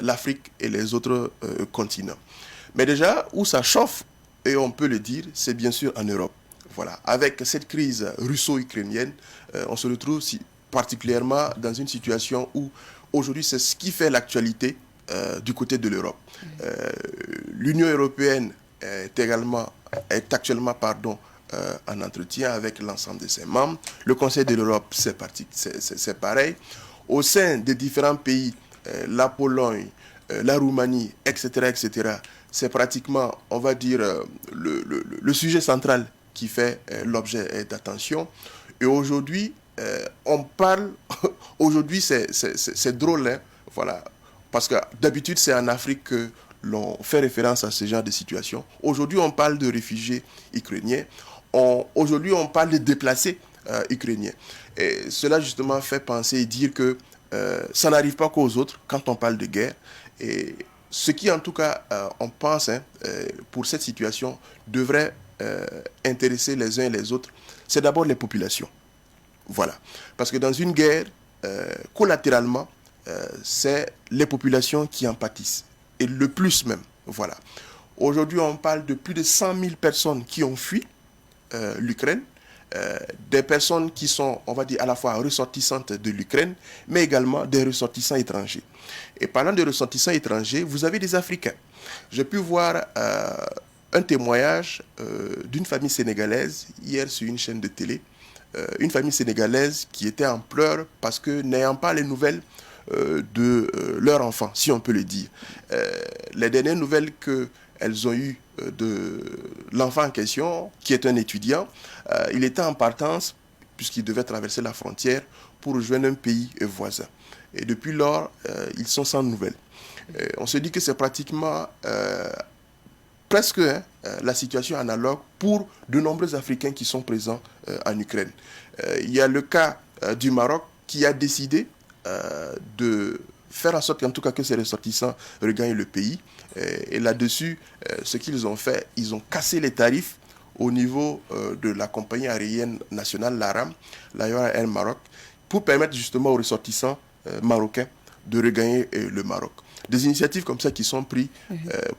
l'Afrique et les autres continents. Mais déjà, où ça chauffe, et on peut le dire, c'est bien sûr en Europe. Voilà. Avec cette crise russo-ukrainienne, on se retrouve particulièrement dans une situation où aujourd'hui c'est ce qui fait l'actualité du côté de l'Europe. L'Union européenne est actuellement en entretien avec l'ensemble de ses membres. Le Conseil de l'Europe, c'est pareil. Au sein des différents pays, la Pologne, la Roumanie, etc., c'est pratiquement, on va dire, le sujet central qui fait l'objet d'attention. Et aujourd'hui, on parle, aujourd'hui c'est drôle, hein, voilà, parce que d'habitude c'est en Afrique que l'on fait référence à ce genre de situation. Aujourd'hui on parle de réfugiés ukrainiens, aujourd'hui on parle de déplacés ukrainiens. Et cela justement fait penser et dire que ça n'arrive pas qu'aux autres quand on parle de guerre. Et ce qui en tout cas, on pense, pour cette situation, devrait intéresser les uns et les autres, c'est d'abord les populations. Voilà. Parce que dans une guerre, collatéralement, c'est les populations qui en pâtissent. Et le plus même. Voilà. Aujourd'hui, on parle de plus de 100 000 personnes qui ont fui l'Ukraine. Des personnes qui sont, on va dire, à la fois ressortissantes de l'Ukraine, mais également des ressortissants étrangers. Et parlant de ressortissants étrangers, vous avez des Africains. J'ai pu voir un témoignage d'une famille sénégalaise hier sur une chaîne de télé. Une famille sénégalaise qui était en pleurs parce que n'ayant pas les nouvelles de leur enfant, si on peut le dire. Les dernières nouvelles qu'elles ont eues de l'enfant en question, qui est un étudiant, il était en partance puisqu'il devait traverser la frontière pour rejoindre un pays voisin. Et depuis lors, ils sont sans nouvelles. On se dit que c'est pratiquement presque la situation analogue pour de nombreux Africains qui sont présents en Ukraine. Il y a le cas du Maroc qui a décidé de faire en sorte qu'en tout cas que ces ressortissants regagnent le pays. Et là-dessus, ce qu'ils ont fait, ils ont cassé les tarifs au niveau de la compagnie aérienne nationale, l'ARAM, l'Aéroport Air Maroc, pour permettre justement aux ressortissants marocains de regagner le Maroc. Des initiatives comme ça qui sont prises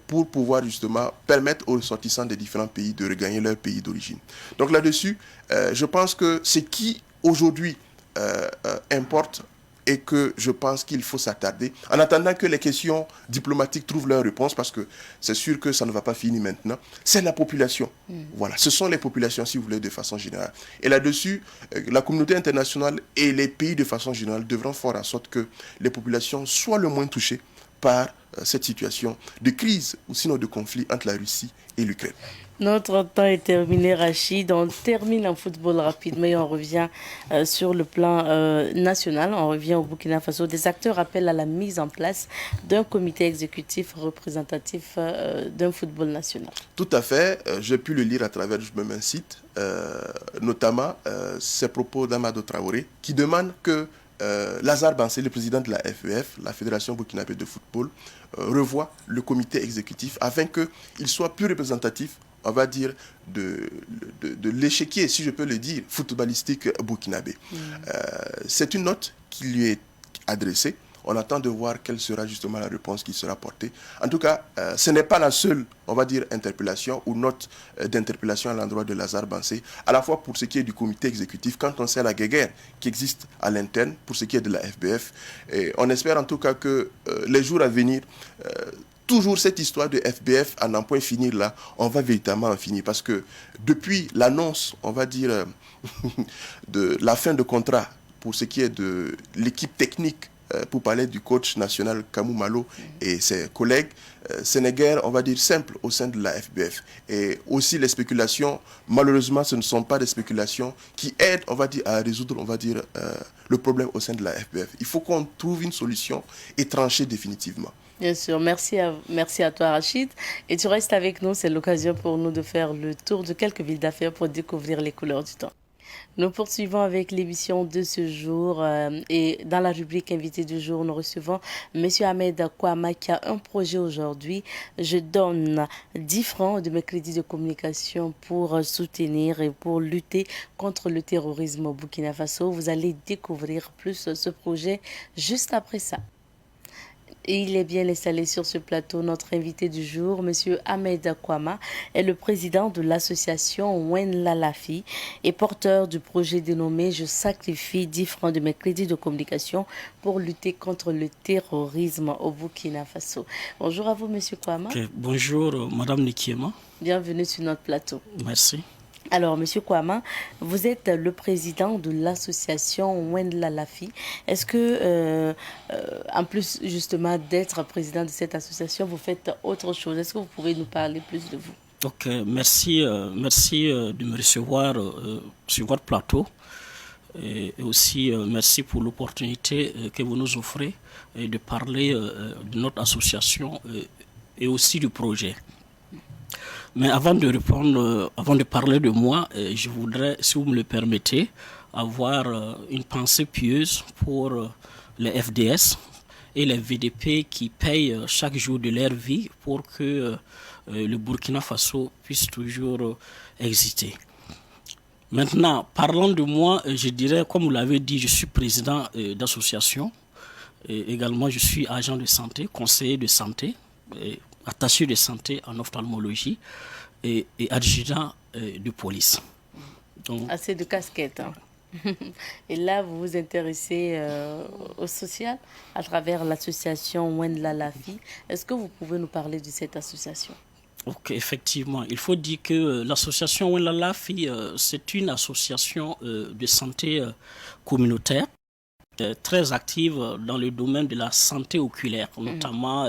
pour pouvoir justement permettre aux ressortissants des différents pays de regagner leur pays d'origine. Donc là-dessus, je pense que ce qui aujourd'hui importe et que je pense qu'il faut s'attarder, en attendant que les questions diplomatiques trouvent leur réponse, parce que c'est sûr que ça ne va pas finir maintenant, c'est la population. Voilà, ce sont les populations, si vous voulez, de façon générale. Et là-dessus, la communauté internationale et les pays de façon générale devront faire en sorte que les populations soient le moins touchées par cette situation de crise ou sinon de conflit entre la Russie et l'Ukraine. Notre temps est terminé, Rachid. On termine en football rapidement et on revient sur le plan national. On revient au Burkina Faso. Des acteurs appellent à la mise en place d'un comité exécutif représentatif d'un football national. Tout à fait. J'ai pu le lire à travers même un site, notamment ces propos d'Amadou Traoré, qui demande que Lazare Bansé, le président de la FEF, la Fédération burkinabé de football, revoie le comité exécutif afin qu'il soit plus représentatif, on va dire, de l'échiquier, si je peux le dire, footballistique burkinabé. C'est une note qui lui est adressée. On attend de voir quelle sera justement la réponse qui sera portée. En tout cas, ce n'est pas la seule, on va dire, interpellation ou note d'interpellation à l'endroit de Lazare Bansé, à la fois pour ce qui est du comité exécutif, quand on sait la guerre qui existe à l'interne, pour ce qui est de la FBF. Et on espère en tout cas que les jours à venir, toujours cette histoire de FBF à n'en point finir là, on va véritablement en finir. Parce que depuis l'annonce, on va dire, de la fin de contrat pour ce qui est de l'équipe technique, pour parler du coach national Kamou Malo et ses collègues, ce n'est guère, on va dire, simple au sein de la FBF. Et aussi les spéculations, malheureusement, ce ne sont pas des spéculations qui aident, on va dire, à résoudre, on va dire, le problème au sein de la FBF. Il faut qu'on trouve une solution et trancher définitivement. Bien sûr, merci à toi Rachid. Et tu restes avec nous, c'est l'occasion pour nous de faire le tour de quelques villes d'affaires pour découvrir les couleurs du temps. Nous poursuivons avec l'émission de ce jour et dans la rubrique invité du jour, nous recevons M. Ahmed Kouama qui a un projet aujourd'hui. Je donne 10 francs de mes crédits de communication pour soutenir et pour lutter contre le terrorisme au Burkina Faso. Vous allez découvrir plus ce projet juste après ça. Et il est bien installé sur ce plateau. Notre invité du jour, M. Ahmed Kouama, est le président de l'association Wen Lalafi et porteur du projet dénommé « Je sacrifie 10 francs de mes crédits de communication pour lutter contre le terrorisme au Burkina Faso ». Bonjour à vous, M. Kouama. Okay. Bonjour, Madame Nikiema. Bienvenue sur notre plateau. Merci. Alors, M. Kouama, vous êtes le président de l'association Wen Lalafi. Est-ce que, en plus justement d'être président de cette association, vous faites autre chose? Est-ce que vous pouvez nous parler plus de vous? Ok, merci, merci de me recevoir sur votre plateau. Et aussi, merci pour l'opportunité que vous nous offrez de parler de notre association et aussi du projet. Mais avant de répondre, avant de parler de moi, je voudrais, si vous me le permettez, avoir une pensée pieuse pour les FDS et les VDP qui payent chaque jour de leur vie pour que le Burkina Faso puisse toujours exister. Maintenant, parlant de moi, je dirais, comme vous l'avez dit, je suis président d'association. Également, je suis agent de santé, conseiller de santé, attaché de santé en ophtalmologie et adjudant de police. Donc, assez de casquettes. Hein. Et là, vous vous intéressez au social à travers l'association Wen Lalafi. Est-ce que vous pouvez nous parler de cette association? Ok, effectivement. Il faut dire que l'association Wen Lalafi, c'est une association de santé communautaire très active dans le domaine de la santé oculaire, notamment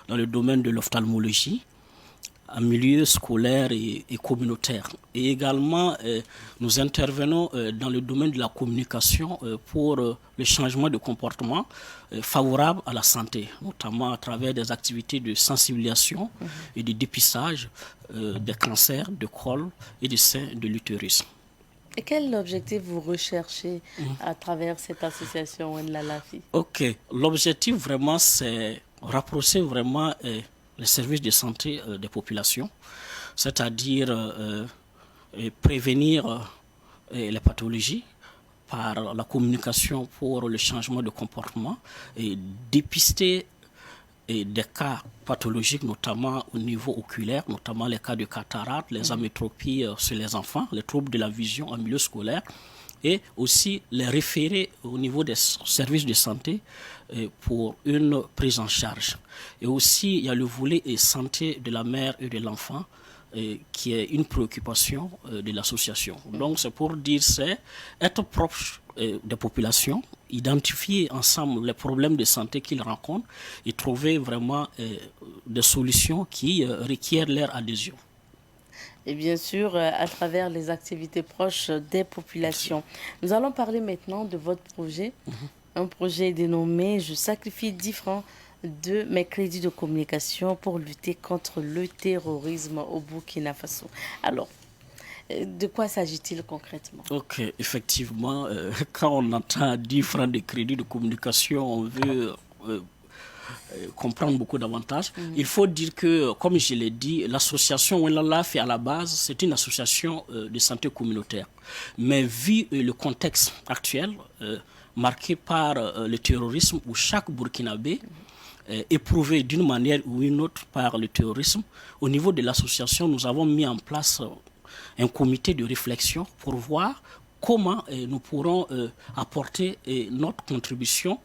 dans le domaine de l'ophtalmologie, en milieu scolaire et communautaire. Et également, nous intervenons dans le domaine de la communication pour le changement de comportement favorable à la santé, notamment à travers des activités de sensibilisation et de dépistage des cancers de col et de sein de l'utérus. Et quel objectif vous recherchez à travers cette association Wen Lalafi? Ok, l'objectif vraiment c'est rapprocher vraiment les services de santé des populations, c'est-à-dire prévenir les pathologies par la communication pour le changement de comportement et dépister des cas pathologiques, notamment au niveau oculaire, notamment les cas de cataracte, les amétropies chez les enfants, les troubles de la vision en milieu scolaire, et aussi les référer au niveau des services de santé pour une prise en charge. Et aussi, il y a le volet santé de la mère et de l'enfant, qui est une préoccupation de l'association. Donc, c'est pour dire, c'est être proche des populations, identifier ensemble les problèmes de santé qu'ils rencontrent et trouver vraiment des solutions qui requièrent leur adhésion. Et bien sûr, à travers les activités proches des populations. Nous allons parler maintenant de votre projet, un projet dénommé « Je sacrifie 10 francs de mes crédits de communication pour lutter contre le terrorisme au Burkina Faso ». Alors, de quoi s'agit-il concrètement? Ok, effectivement, quand on entend 10 francs de crédit de communication, on veut comprendre beaucoup davantage. Il faut dire que, comme je l'ai dit, l'association Wen Lalafi à la base, c'est une association de santé communautaire. Mais vu le contexte actuel, marqué par le terrorisme, où chaque Burkinabé éprouvé d'une manière ou une autre par le terrorisme, au niveau de l'association, nous avons mis en place un comité de réflexion pour voir comment nous pourrons apporter notre contribution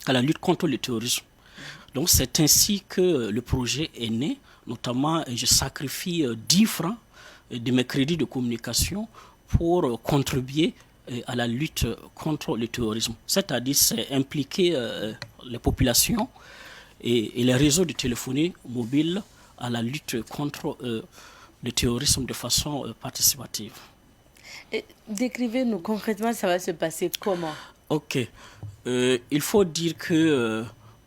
à la lutte contre le terrorisme. Donc c'est ainsi que le projet est né. Notamment, je sacrifie 10 francs de mes crédits de communication pour contribuer à la lutte contre le terrorisme. C'est-à-dire, c'est impliquer les populations et les réseaux de téléphonie mobile à la lutte contre le terrorisme de façon participative. Décrivez-nous concrètement, ça va se passer comment? Ok. Il faut dire que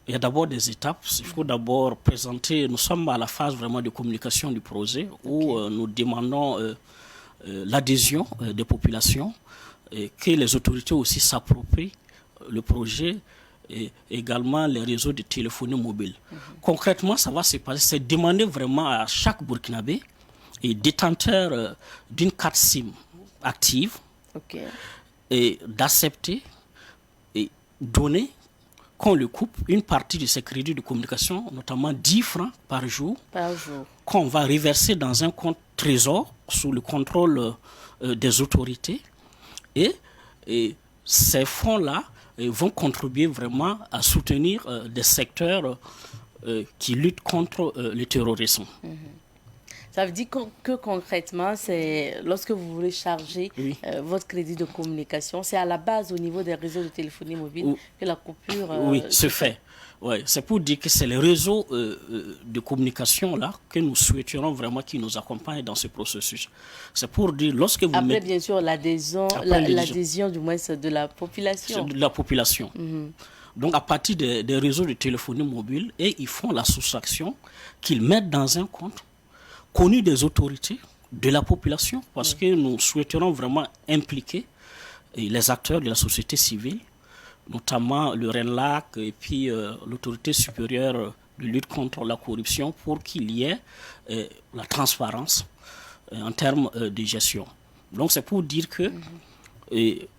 il y a d'abord des étapes. Il faut d'abord présenter. Nous sommes à la phase vraiment de communication du projet où nous demandons l'adhésion des populations et que les autorités aussi s'approprient le projet et également les réseaux de téléphonie mobile. Concrètement, ça va se passer. C'est demander vraiment à chaque Burkinabé et détenteur d'une carte SIM active et d'accepter et donner qu'on le coupe une partie de ses crédits de communication, notamment 10 francs par jour, qu'on va reverser dans un compte trésor sous le contrôle des autorités. Et ces fonds-là vont contribuer vraiment à soutenir des secteurs qui luttent contre le terrorisme. Ça veut dire que concrètement, c'est lorsque vous voulez charger votre crédit de communication, c'est à la base au niveau des réseaux de téléphonie mobile que la coupure se fait. Ouais, c'est pour dire que c'est les réseaux de communication là que nous souhaiterions vraiment qu'ils nous accompagnent dans ce processus. C'est pour dire lorsque vous après bien sûr l'adhésion du moins de la population. De la population. Donc à partir des réseaux de téléphonie mobile et ils font la soustraction qu'ils mettent dans un compte connu des autorités, de la population, parce que nous souhaiterons vraiment impliquer les acteurs de la société civile, notamment le RENLAC et puis l'autorité supérieure de lutte contre la corruption pour qu'il y ait la transparence en termes de gestion. Donc c'est pour dire que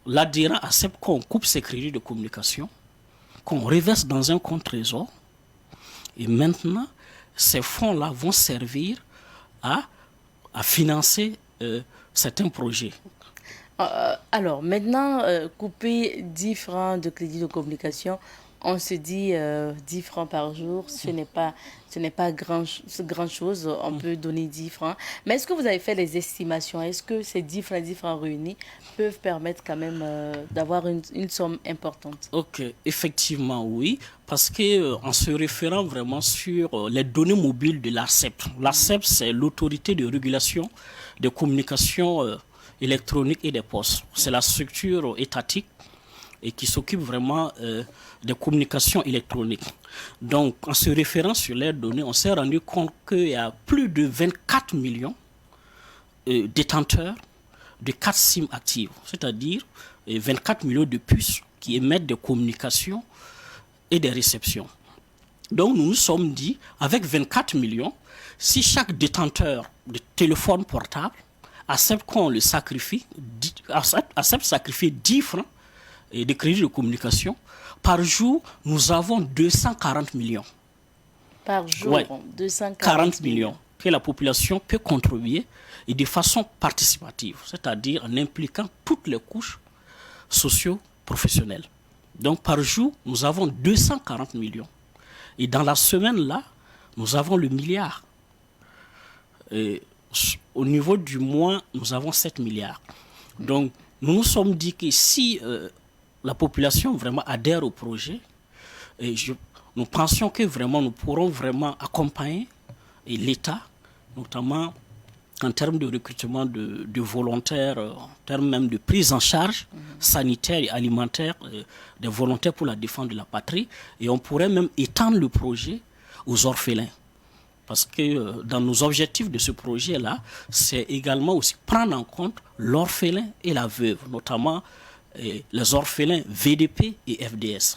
l'adhérent accepte qu'on coupe ses crédits de communication, qu'on reverse dans un compte trésor et maintenant ces fonds-là vont servir à financer certains projets. Alors, maintenant, couper 10 francs de crédit de communication, on se dit 10 francs par jour, ce n'est pas grand-chose, on peut donner 10 francs. Mais est-ce que vous avez fait les estimations? Est-ce que ces 10 francs réunis peuvent permettre quand même d'avoir une somme importante? Ok, effectivement, oui. Parce qu'en se référant vraiment sur les données mobiles de l'ARCEP, l'ARCEP, c'est l'autorité de régulation des communications électroniques et des postes. C'est la structure étatique et qui s'occupe vraiment des communications électroniques. Donc, en se référant sur les données, on s'est rendu compte qu'il y a plus de 24 millions détenteurs de cartes SIM actives, c'est-à-dire 24 millions de puces qui émettent des communications et des réceptions. Donc, nous nous sommes dit, avec 24 millions, si chaque détenteur de téléphone portable accepte qu'on le sacrifie, accepte sacrifier 10 francs et de crédits de communication, par jour, nous avons 240 millions. Par jour, 240 millions que la population peut contribuer et de façon participative, c'est-à-dire en impliquant toutes les couches socio-professionnelles. Donc par jour, nous avons 240 millions. Et dans la semaine-là, nous avons le milliard. Et au niveau du mois, nous avons 7 milliards. Donc nous nous sommes dit que si la population vraiment adhère au projet, nous pensions que vraiment nous pourrons vraiment accompagner l'État, notamment en termes de recrutement de volontaires, en termes même de prise en charge sanitaire et alimentaire des volontaires pour la défense de la patrie. Et on pourrait même étendre le projet aux orphelins. Parce que dans nos objectifs de ce projet-là, c'est également aussi prendre en compte l'orphelin et la veuve, notamment les orphelins VDP et FDS.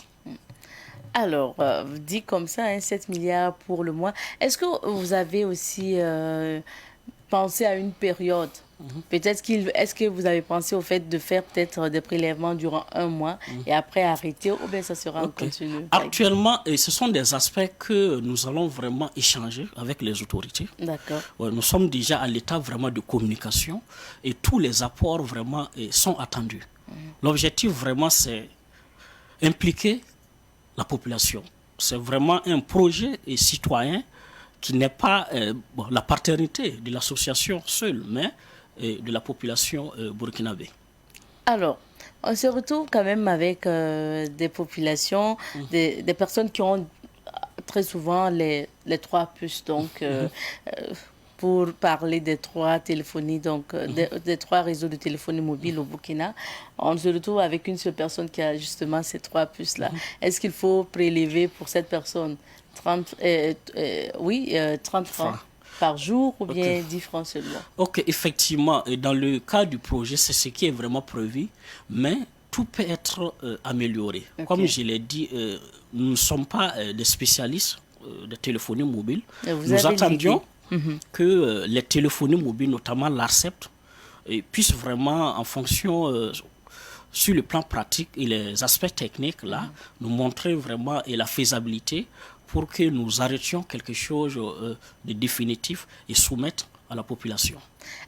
Alors, dit comme ça, 7 milliards pour le mois. Est-ce que vous avez aussi pensé à une période? Peut-être est-ce que vous avez pensé au fait de faire peut-être des prélèvements durant un mois et après arrêter, ou bien ça sera en continu? Actuellement, ce sont des aspects que nous allons vraiment échanger avec les autorités. D'accord. Nous sommes déjà à l'état vraiment de communication et tous les apports vraiment sont attendus. L'objectif vraiment, c'est impliquer la population, c'est vraiment un projet citoyen qui n'est pas la paternité de l'association seule, mais de la population burkinabé. Alors, on se retrouve quand même avec des populations, des personnes qui ont très souvent les trois puces, donc pour parler des trois téléphonies, donc des trois réseaux de téléphonie mobile au Burkina, on se retrouve avec une seule personne qui a justement ces trois puces-là. Est-ce qu'il faut prélever pour cette personne 30 francs par jour ou bien 10 francs seulement? Ok, effectivement, dans le cas du projet, c'est ce qui est vraiment prévu, mais tout peut être amélioré. Okay. Comme je l'ai dit, nous ne sommes pas des spécialistes de téléphonie mobile. Nous attendions que les téléphonies mobiles, notamment l'ARCEP, puissent vraiment, en fonction, sur le plan pratique et les aspects techniques, là, nous montrer vraiment la faisabilité pour que nous arrêtions quelque chose de définitif et soumettre à la population.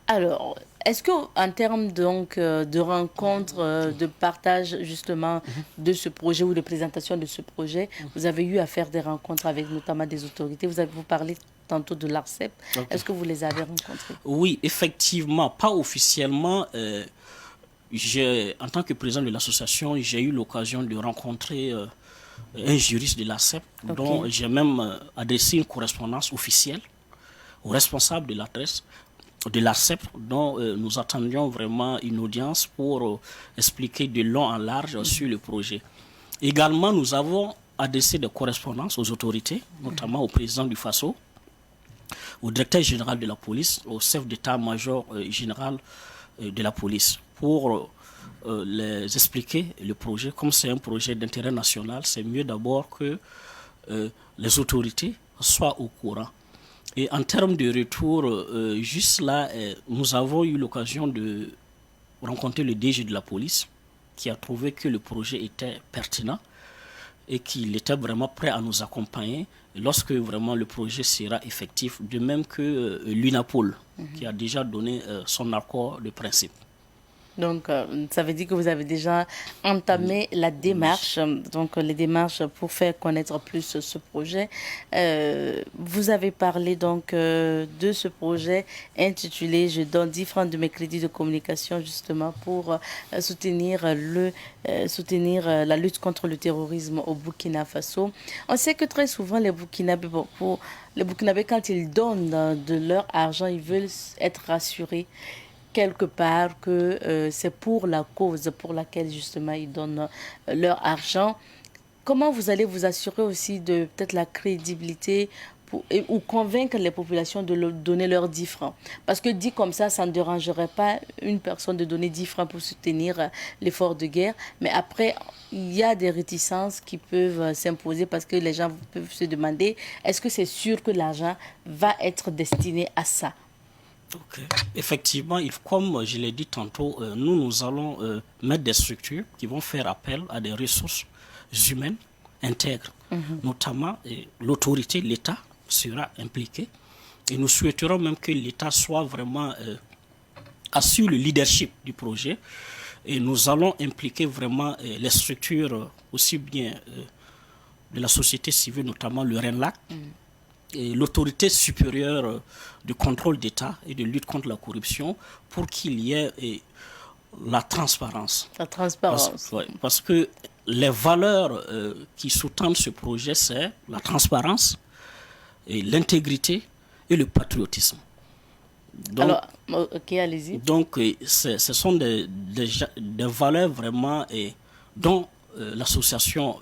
Alors, est-ce qu'en termes donc, de rencontres, de partage justement de ce projet ou de présentation de ce projet, vous avez eu à faire des rencontres avec notamment des autorités? Vous parlez tantôt de l'ARCEP. Okay. Est-ce que vous les avez rencontrés? Oui, effectivement, pas officiellement. En tant que président de l'association, j'ai eu l'occasion de rencontrer un juriste de l'ARCEP, dont j'ai même adressé une correspondance officielle au responsable de l'adresse de l'ARCEP, dont nous attendions vraiment une audience pour expliquer de long en large sur le projet. Également, nous avons adressé des correspondances aux autorités, notamment au président du FASO, au directeur général de la police, au chef d'état-major général de la police, pour les expliquer le projet. Comme c'est un projet d'intérêt national, c'est mieux d'abord que les autorités soient au courant. Et en termes de retour, juste là, nous avons eu l'occasion de rencontrer le DG de la police, qui a trouvé que le projet était pertinent et qu'il était vraiment prêt à nous accompagner lorsque vraiment le projet sera effectif, de même que l'UNAPOL, qui a déjà donné son accord de principe. Donc, ça veut dire que vous avez déjà entamé la démarche, donc les démarches pour faire connaître plus ce projet. Vous avez parlé donc de ce projet intitulé « Je donne 10 francs de mes crédits de communication » justement pour soutenir la lutte contre le terrorisme au Burkina Faso. On sait que très souvent les Burkinabés, quand ils donnent de leur argent, ils veulent être rassurés quelque part que c'est pour la cause pour laquelle justement ils donnent leur argent. Comment vous allez vous assurer aussi de peut-être la crédibilité ou convaincre les populations de donner leurs 10 francs? Parce que dit comme ça ne dérangerait pas une personne de donner 10 francs pour soutenir l'effort de guerre. Mais après, il y a des réticences qui peuvent s'imposer parce que les gens peuvent se demander, est-ce que c'est sûr que l'argent va être destiné à ça? Okay. Effectivement, comme je l'ai dit tantôt, nous allons mettre des structures qui vont faire appel à des ressources humaines intègres. Notamment, l'autorité, l'État sera impliqué. Et nous souhaiterons même que l'État soit vraiment assure le leadership du projet. Et nous allons impliquer vraiment les structures aussi bien de la société civile, notamment le RENLAC, et l'autorité supérieure de contrôle d'État et de lutte contre la corruption pour qu'il y ait la transparence. La transparence. Parce que les valeurs qui sous-tendent ce projet, c'est la transparence, et l'intégrité et le patriotisme. Donc, alors, ok, allez-y. Donc, ce sont des valeurs vraiment dont l'association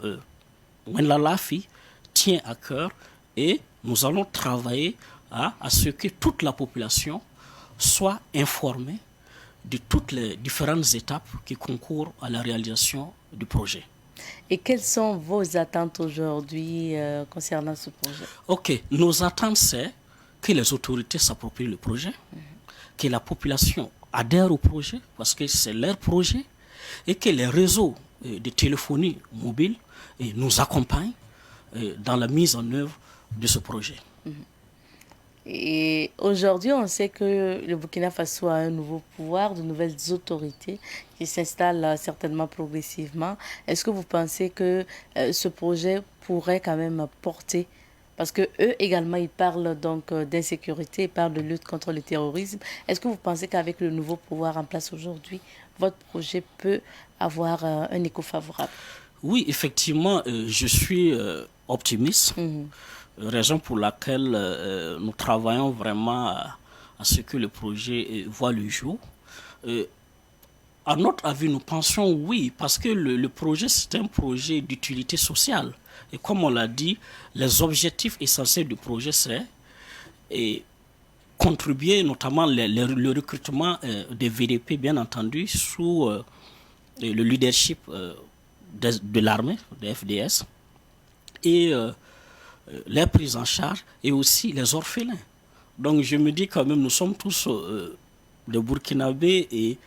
Wenlalafi tient à cœur, et nous allons travailler à ce que toute la population soit informée de toutes les différentes étapes qui concourent à la réalisation du projet. Et quelles sont vos attentes aujourd'hui concernant ce projet? Ok, nos attentes, c'est que les autorités s'approprient le projet, que la population adhère au projet, parce que c'est leur projet, et que les réseaux de téléphonie mobile nous accompagnent dans la mise en œuvre de ce projet. Et aujourd'hui, on sait que le Burkina Faso a un nouveau pouvoir, de nouvelles autorités qui s'installent certainement progressivement. Est-ce que vous pensez que ce projet pourrait quand même porter? Parce que eux également, ils parlent donc d'insécurité, ils parlent de lutte contre le terrorisme. Est-ce que vous pensez qu'avec le nouveau pouvoir en place aujourd'hui, votre projet peut avoir un écho favorable? Oui, effectivement, je suis optimiste, raison pour laquelle nous travaillons vraiment à ce que le projet voit le jour. À notre avis, nous pensons oui, parce que le projet, c'est un projet d'utilité sociale. Et comme on l'a dit, les objectifs essentiels du projet, c'est contribuer notamment le recrutement des VDP, bien entendu, sous le leadership de l'armée, des FDS, et les prises en charge, et aussi les orphelins. Donc je me dis quand même, nous sommes tous des Burkinabés, et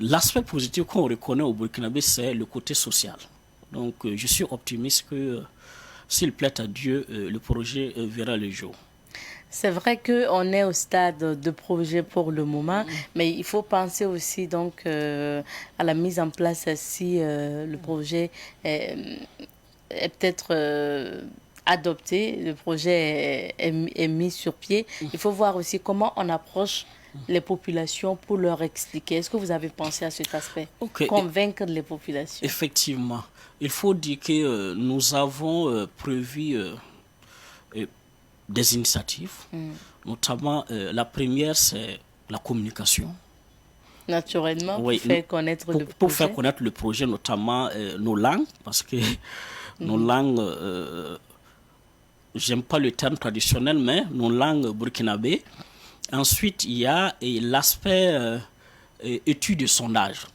l'aspect positif qu'on reconnaît au Burkinabé, c'est le côté social. Donc je suis optimiste que s'il plaît à Dieu, le projet verra le jour. C'est vrai qu'on est au stade de projet pour le moment, mais il faut penser aussi donc à la mise en place si le projet est peut-être adopté, le projet est mis sur pied. Il faut voir aussi comment on approche les populations pour leur expliquer. Est-ce que vous avez pensé à cet aspect? Convaincre les populations. Effectivement. Il faut dire que nous avons prévu des initiatives, notamment la première, c'est la communication. Naturellement, oui, pour faire connaître le projet. Pour faire connaître le projet, notamment nos langues, parce que nos langues, j'aime pas le terme traditionnel, mais nos langues burkinabées. Ensuite, il y a l'aspect étude de sondage.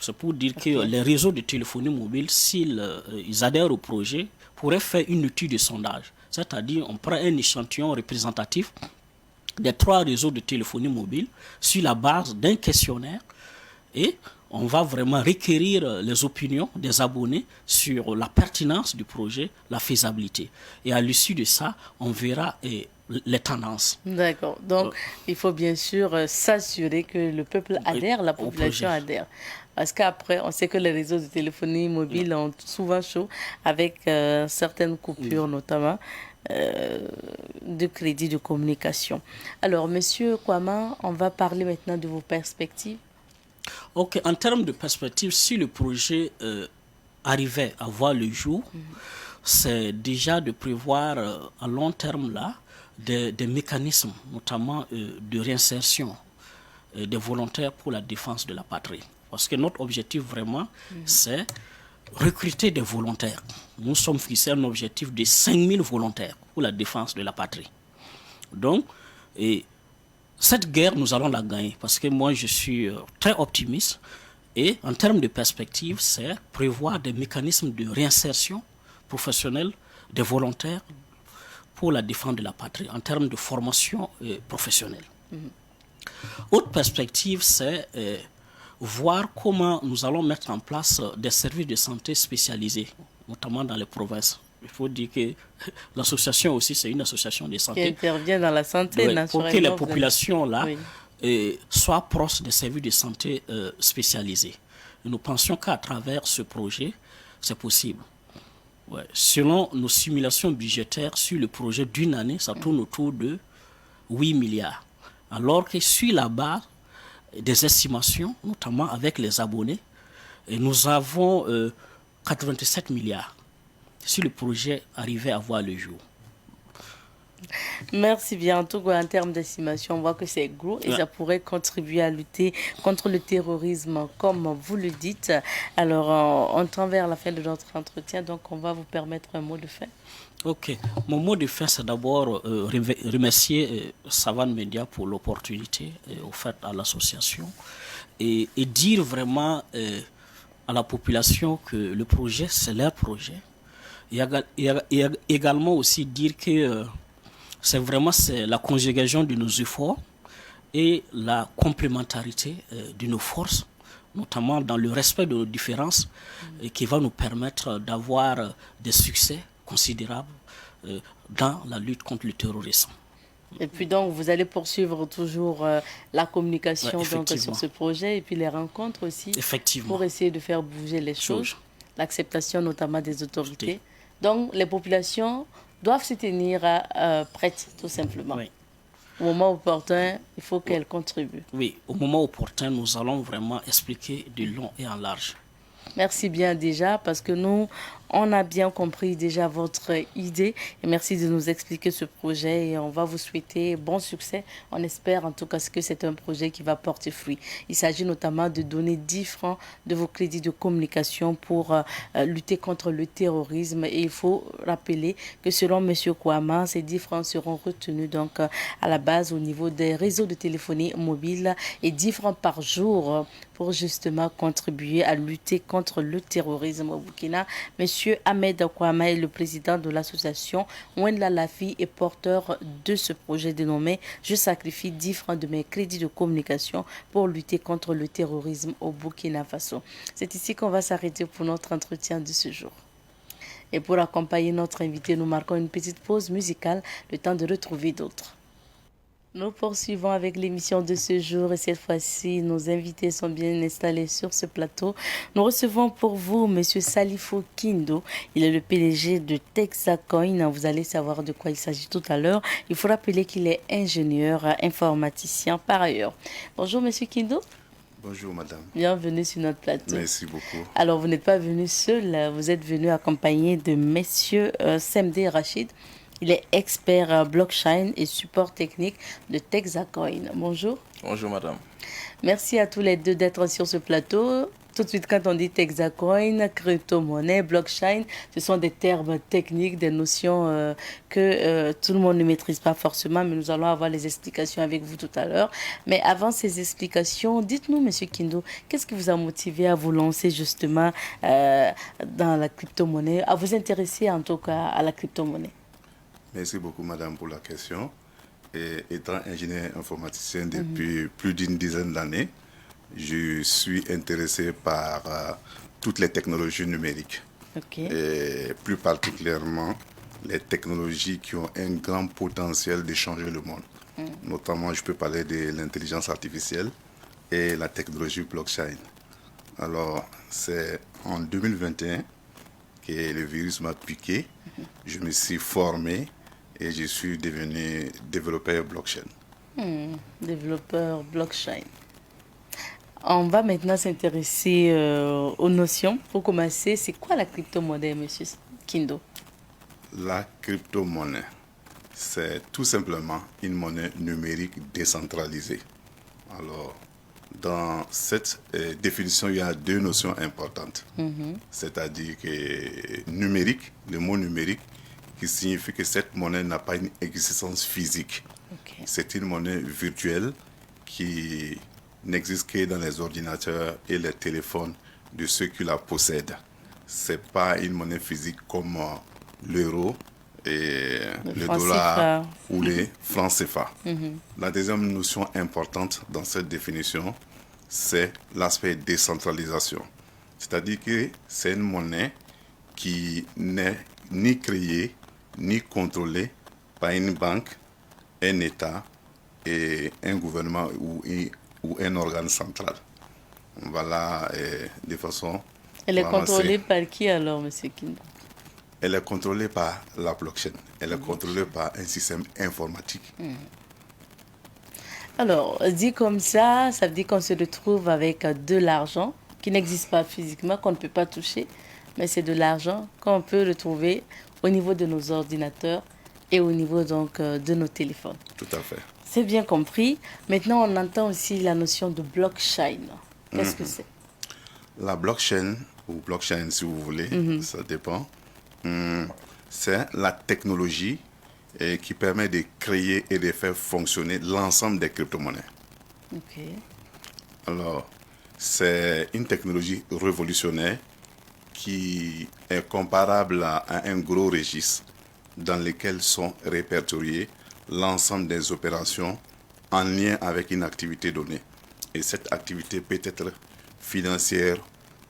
C'est pour dire que les réseaux de téléphonie mobile, s'ils ils adhèrent au projet, pourraient faire une étude de sondage. C'est-à-dire, on prend un échantillon représentatif des 3 réseaux de téléphonie mobile sur la base d'un questionnaire et on va vraiment requérir les opinions des abonnés sur la pertinence du projet, la faisabilité. Et à l'issue de ça, on verra les tendances. D'accord. Donc, il faut bien sûr s'assurer que le peuple adhère, la population adhère. Parce qu'après, on sait que les réseaux de téléphonie mobile ont souvent chaud avec certaines coupures, notamment de crédit de communication. Alors, Monsieur Kwama, on va parler maintenant de vos perspectives. Ok, en termes de perspectives, si le projet arrivait à voir le jour, c'est déjà de prévoir à long terme là des mécanismes, notamment de réinsertion des volontaires pour la défense de la patrie. Parce que notre objectif vraiment, c'est recruter des volontaires. Nous sommes fixés à un objectif de 5000 volontaires pour la défense de la patrie. Donc, cette guerre, nous allons la gagner parce que moi, je suis très optimiste. Et en termes de perspective, c'est prévoir des mécanismes de réinsertion professionnelle des volontaires pour la défense de la patrie, en termes de formation professionnelle. Autre perspective, c'est voir comment nous allons mettre en place des services de santé spécialisés, notamment dans les provinces. Il faut dire que l'association aussi, c'est une association de santé. Qui intervient dans la santé, naturellement. Pour que les populations là soient proches des services de santé spécialisés. Et nous pensions qu'à travers ce projet, c'est possible. Ouais. Selon nos simulations budgétaires sur le projet d'une année, ça tourne autour de 8 milliards. Alors que sur la base des estimations, notamment avec les abonnés, et nous avons 87 milliards si le projet arrivait à voir le jour. Merci bien. En tout cas, en termes d'estimation, on voit que c'est gros et ça pourrait contribuer à lutter contre le terrorisme, comme vous le dites. Alors, on tend vers la fin de notre entretien, donc on va vous permettre un mot de fin. Ok. Mon mot de fin, c'est d'abord remercier Savane Media pour l'opportunité offerte à l'association et dire vraiment à la population que le projet, c'est leur projet. Et également aussi dire que c'est la conjugaison de nos efforts et la complémentarité de nos forces, notamment dans le respect de nos différences, qui va nous permettre d'avoir des succès considérables dans la lutte contre le terrorisme. Et puis donc, vous allez poursuivre toujours la communication donc, sur ce projet et puis les rencontres aussi pour essayer de faire bouger les choses, l'acceptation notamment des autorités. Donc, les populations doivent se tenir prêtes, tout simplement. Oui. Au moment opportun, il faut qu'elles contribuent. Oui, au moment opportun, nous allons vraiment expliquer de long et en large. Merci bien déjà parce que nous, on a bien compris déjà votre idée et merci de nous expliquer ce projet et on va vous souhaiter bon succès. On espère en tout cas que c'est un projet qui va porter fruit. Il s'agit notamment de donner 10 francs de vos crédits de communication pour lutter contre le terrorisme et il faut rappeler que selon M. Kouama, ces 10 francs seront retenus donc à la base au niveau des réseaux de téléphonie mobile et 10 francs par jour pour justement contribuer à lutter contre le terrorisme au Burkina. Monsieur Ahmed Kouama est le président de l'association Wendla Lafi et porteur de ce projet dénommé « Je sacrifie 10 francs de mes crédits de communication pour lutter contre le terrorisme au Burkina Faso ». C'est ici qu'on va s'arrêter pour notre entretien de ce jour. Et pour accompagner notre invité, nous marquons une petite pause musicale, le temps de retrouver d'autres. Nous poursuivons avec l'émission de ce jour et cette fois-ci, nos invités sont bien installés sur ce plateau. Nous recevons pour vous Monsieur Salifou Kindo. Il est le PDG de Texacoin. Vous allez savoir de quoi il s'agit tout à l'heure. Il faut rappeler qu'il est ingénieur informaticien par ailleurs. Bonjour Monsieur Kindo. Bonjour madame. Bienvenue sur notre plateau. Merci beaucoup. Alors vous n'êtes pas venu seul, vous êtes venu accompagné de Messieurs Semde Rachid. Il est expert blockchain et support technique de Texacoin. Bonjour. Bonjour madame. Merci à tous les deux d'être sur ce plateau. Tout de suite, quand on dit Texacoin, crypto-monnaie, blockchain, ce sont des termes techniques, des notions que tout le monde ne maîtrise pas forcément, mais nous allons avoir les explications avec vous tout à l'heure. Mais avant ces explications, dites-nous, Monsieur Kindo, qu'est-ce qui vous a motivé à vous lancer justement dans la crypto-monnaie, à vous intéresser en tout cas à la crypto-monnaie? Merci beaucoup madame pour la question. Et étant ingénieur informaticien depuis plus d'une dizaine d'années, je suis intéressé par toutes les technologies numériques. Okay. Et plus particulièrement les technologies qui ont un grand potentiel de changer le monde. Notamment, je peux parler de l'intelligence artificielle et la technologie blockchain. Alors, c'est en 2021 que le virus m'a piqué. Je me suis formé et je suis devenu développeur blockchain. Développeur blockchain. On va maintenant s'intéresser aux notions. Pour commencer, c'est quoi la crypto-monnaie, Monsieur Kindo? La crypto-monnaie, c'est tout simplement une monnaie numérique décentralisée. Alors, dans cette définition, il y a deux notions importantes. C'est-à-dire que numérique, le mot numérique, qui signifie que cette monnaie n'a pas une existence physique. Okay. C'est une monnaie virtuelle qui n'existe que dans les ordinateurs et les téléphones de ceux qui la possèdent. Ce n'est pas une monnaie physique comme l'euro et le dollar ou les francs CFA. La deuxième notion importante dans cette définition, c'est l'aspect décentralisation. C'est-à-dire que c'est une monnaie qui n'est ni créée ni contrôlée par une banque, un État et un gouvernement ou un organe central. Voilà, de façon... Elle est contrôlée par qui alors, M. Kindo? Elle est contrôlée par la blockchain. Elle est contrôlée par un système informatique. Alors, dit comme ça veut dire qu'on se retrouve avec de l'argent qui n'existe pas physiquement, qu'on ne peut pas toucher, mais c'est de l'argent qu'on peut retrouver au niveau de nos ordinateurs et au niveau donc de nos téléphones. Tout à fait. C'est bien compris. Maintenant, on entend aussi la notion de blockchain. Qu'est-ce que c'est? La blockchain, ou blockchain si vous voulez, ça dépend. C'est la technologie qui permet de créer et de faire fonctionner l'ensemble des crypto-monnaies. Ok. Alors, c'est une technologie révolutionnaire qui est comparable à un gros registre dans lequel sont répertoriés l'ensemble des opérations en lien avec une activité donnée. Et cette activité peut être financière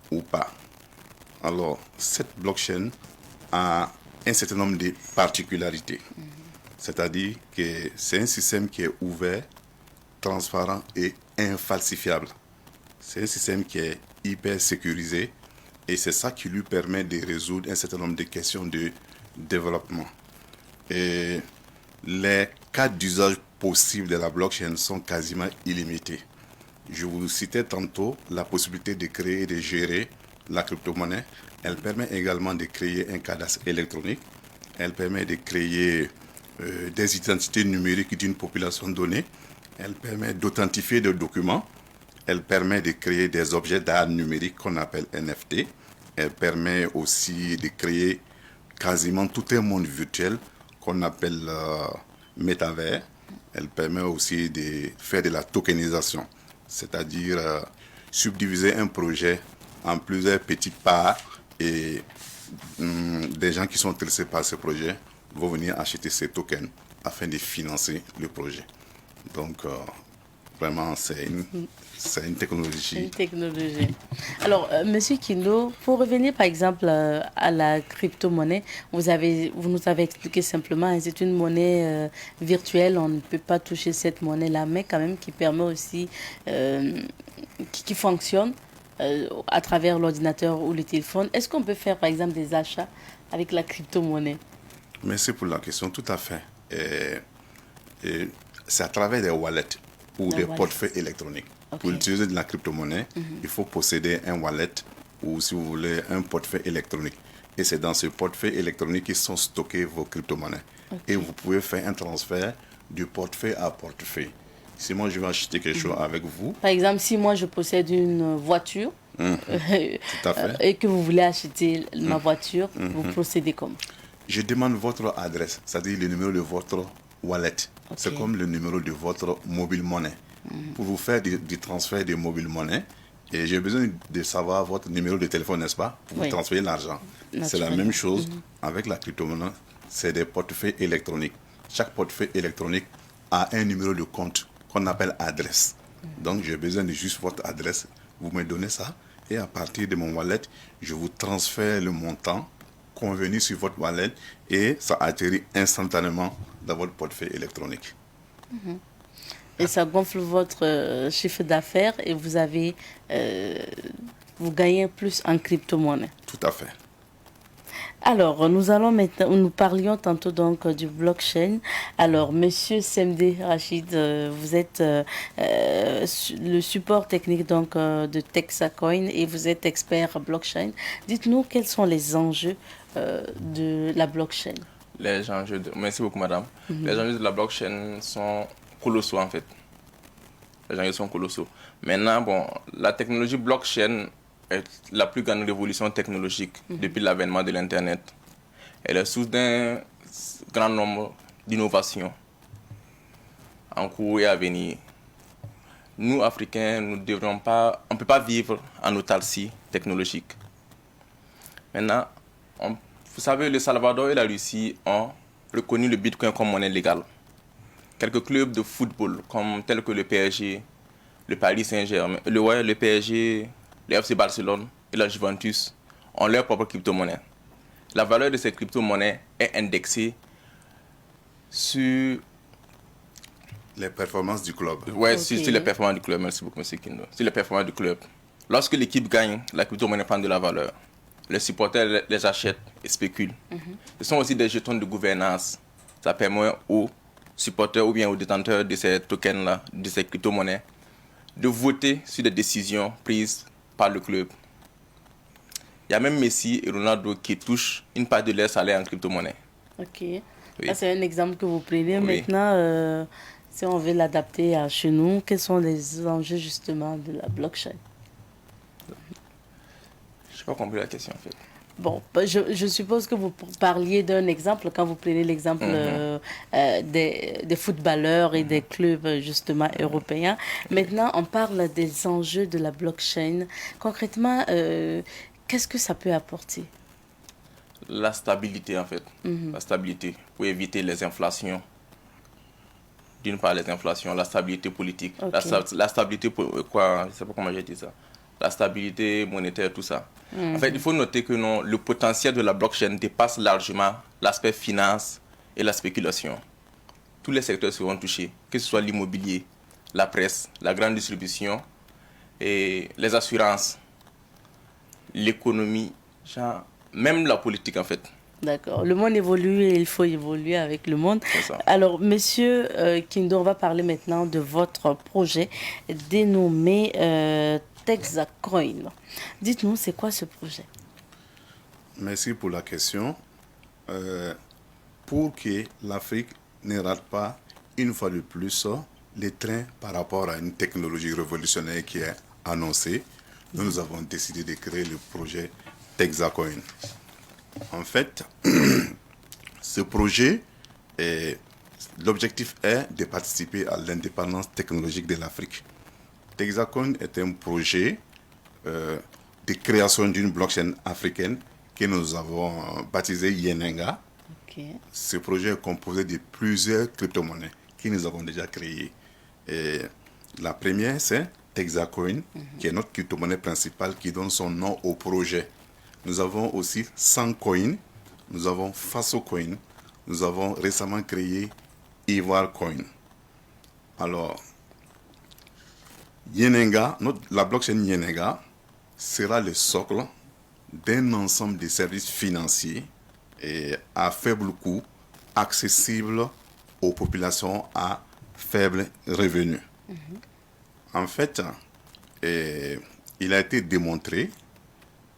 ou pas. Alors, cette blockchain a un certain nombre de particularités. C'est-à-dire que c'est un système qui est ouvert, transparent et infalsifiable. C'est un système qui est hyper sécurisé Et c'est ça qui lui permet de résoudre un certain nombre de questions de développement. Et les cas d'usage possibles de la blockchain sont quasiment illimités. Je vous citais tantôt la possibilité de créer et de gérer la crypto-monnaie. Elle permet également de créer un cadastre électronique. Elle permet de créer des identités numériques d'une population donnée. Elle permet d'authentifier des documents. Elle permet de créer des objets d'art numérique qu'on appelle NFT. Elle permet aussi de créer quasiment tout un monde virtuel qu'on appelle métavers. Elle permet aussi de faire de la tokenisation, c'est-à-dire subdiviser un projet en plusieurs petites parts et des gens qui sont intéressés par ce projet vont venir acheter ces tokens afin de financer le projet. Donc, vraiment, c'est une technologie. Une technologie. Alors, Monsieur Kindo, pour revenir par exemple à la crypto-monnaie, vous nous avez expliqué simplement, hein, c'est une monnaie virtuelle, on ne peut pas toucher cette monnaie-là, mais quand même qui permet aussi, qui fonctionne à travers l'ordinateur ou le téléphone. Est-ce qu'on peut faire par exemple des achats avec la crypto-monnaie? Merci pour la question, tout à fait. Et c'est à travers des wallets ou des portefeuilles électroniques. Okay. Pour utiliser de la crypto-monnaie, il faut posséder un wallet ou, si vous voulez, un portefeuille électronique. Et c'est dans ce portefeuille électronique qu'ils sont stockés vos crypto-monnaies. Okay. Et vous pouvez faire un transfert de portefeuille à portefeuille. Si moi je vais acheter quelque chose avec vous... Par exemple, si moi je possède une voiture tout à fait. Et que vous voulez acheter ma voiture, vous procédez comme? Je demande votre adresse, c'est-à-dire le numéro de votre wallet. Okay. C'est comme le numéro de votre mobile monnaie. Pour vous faire du transfert de mobile monnaie, et j'ai besoin de savoir votre numéro de téléphone, n'est-ce pas, pour vous transférer l'argent. C'est la même chose avec la crypto-monnaie, c'est des portefeuilles électroniques. Chaque portefeuille électronique a un numéro de compte qu'on appelle adresse. Donc j'ai besoin de juste votre adresse, vous me donnez ça, et à partir de mon wallet, je vous transfère le montant convenu sur votre wallet et ça atterrit instantanément dans votre portefeuille électronique. Et ça gonfle votre chiffre d'affaires et vous avez, vous gagnez plus en crypto-monnaie. Tout à fait. Alors, nous parlions tantôt donc du blockchain. Alors, Monsieur Semde Rachid, vous êtes le support technique donc de Texacoin et vous êtes expert blockchain. Dites-nous quels sont les enjeux de la blockchain. Merci beaucoup, madame. Les enjeux de la blockchain sont colossaux en fait. Les enjeux sont colossaux. Maintenant, bon, la technologie blockchain est la plus grande révolution technologique depuis l'avènement de l'Internet. Elle est source d'un grand nombre d'innovations en cours et à venir. Nous, Africains, on ne peut pas vivre en autarcie technologique. Maintenant, vous savez, le Salvador et la Russie ont reconnu le Bitcoin comme monnaie légale. Quelques clubs de football, tels que le PSG, le Paris Saint-Germain, le PSG, le FC Barcelone et la Juventus ont leur propre crypto-monnaie. La valeur de ces crypto-monnaies est indexée sur les performances du club. Oui, sur les performances du club. Merci beaucoup, M. Kindo. Sur les performances du club. Lorsque l'équipe gagne, la crypto-monnaie prend de la valeur. Les supporters les achètent et spéculent. Ce sont aussi des jetons de gouvernance. Ça permet aux supporters ou bien aux détenteurs de ces tokens-là, de ces crypto-monnaies, de voter sur des décisions prises par le club. Il y a même Messi et Ronaldo qui touchent une part de leur salaire en crypto-monnaie. Ok. Oui. Ça, c'est un exemple que vous prenez. Oui. Maintenant, si on veut l'adapter à chez nous, quels sont les enjeux justement de la blockchain? Je n'ai pas compris la question en fait. Bon, je suppose que vous parliez d'un exemple quand vous prenez l'exemple des footballeurs et des clubs justement européens. Maintenant, on parle des enjeux de la blockchain. Concrètement, qu'est-ce que ça peut apporter? La stabilité en fait. La stabilité pour éviter les inflations. D'une part, les inflations, la stabilité politique, la stabilité, quoi, je ne sais pas comment j'ai dit ça. La stabilité monétaire, tout ça. En fait, il faut noter que non, le potentiel de la blockchain dépasse largement l'aspect finance et la spéculation. Tous les secteurs seront touchés, que ce soit l'immobilier, la presse, la grande distribution et les assurances. l'économie, genre, même la politique en fait. D'accord. Le monde évolue et il faut évoluer avec le monde. C'est ça. Alors, monsieur Kindo, on va parler maintenant de votre projet dénommé Texacoin. Dites-nous, c'est quoi ce projet? Merci pour la question. Pour que l'Afrique ne rate pas une fois de plus les trains par rapport à une technologie révolutionnaire qui est annoncée, nous avons décidé de créer le projet Texacoin. En fait, ce projet, l'objectif est de participer à l'indépendance technologique de l'Afrique. Texacoin est un projet de création d'une blockchain africaine que nous avons baptisé Yenenga. Okay. Ce projet est composé de plusieurs crypto-monnaies que nous avons déjà créées. Et la première, c'est Texacoin, qui est notre crypto-monnaie principale qui donne son nom au projet. Nous avons aussi Sandcoin, nous avons Fasocoin, nous avons récemment créé Ivoirecoin. Alors, Yenenga, la blockchain Yenenga sera le socle d'un ensemble de services financiers et à faible coût, accessibles aux populations à faible revenu. En fait, il a été démontré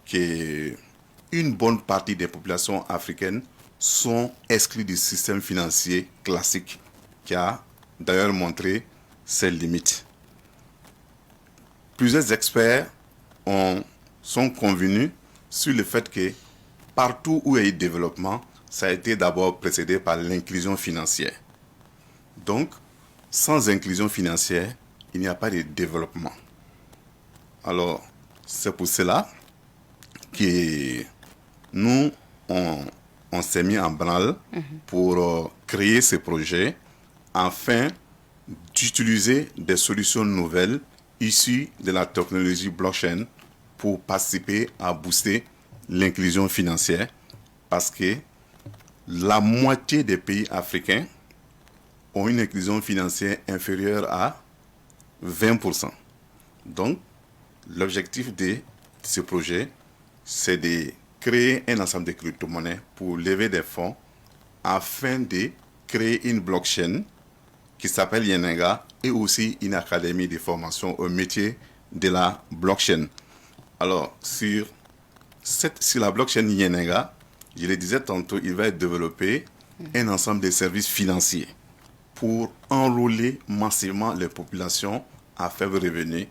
qu'une bonne partie des populations africaines sont exclues du système financier classique, qui a d'ailleurs montré ses limites. Plusieurs experts sont convenus sur le fait que partout où il y a eu développement, ça a été d'abord précédé par l'inclusion financière. Donc, sans inclusion financière, il n'y a pas de développement. Alors, c'est pour cela que nous, on s'est mis en branle pour créer ce projet afin d'utiliser des solutions nouvelles issues de la technologie blockchain pour participer à booster l'inclusion financière, parce que la moitié des pays africains ont une inclusion financière inférieure à 20%. Donc, l'objectif de ce projet, c'est de créer un ensemble de crypto-monnaies pour lever des fonds afin de créer une blockchain qui s'appelle Yenenga et aussi une académie de formation au métier de la blockchain. Alors, sur la blockchain Yenenga, je le disais tantôt, il va être développé un ensemble de services financiers pour enrôler massivement les populations à faible revenu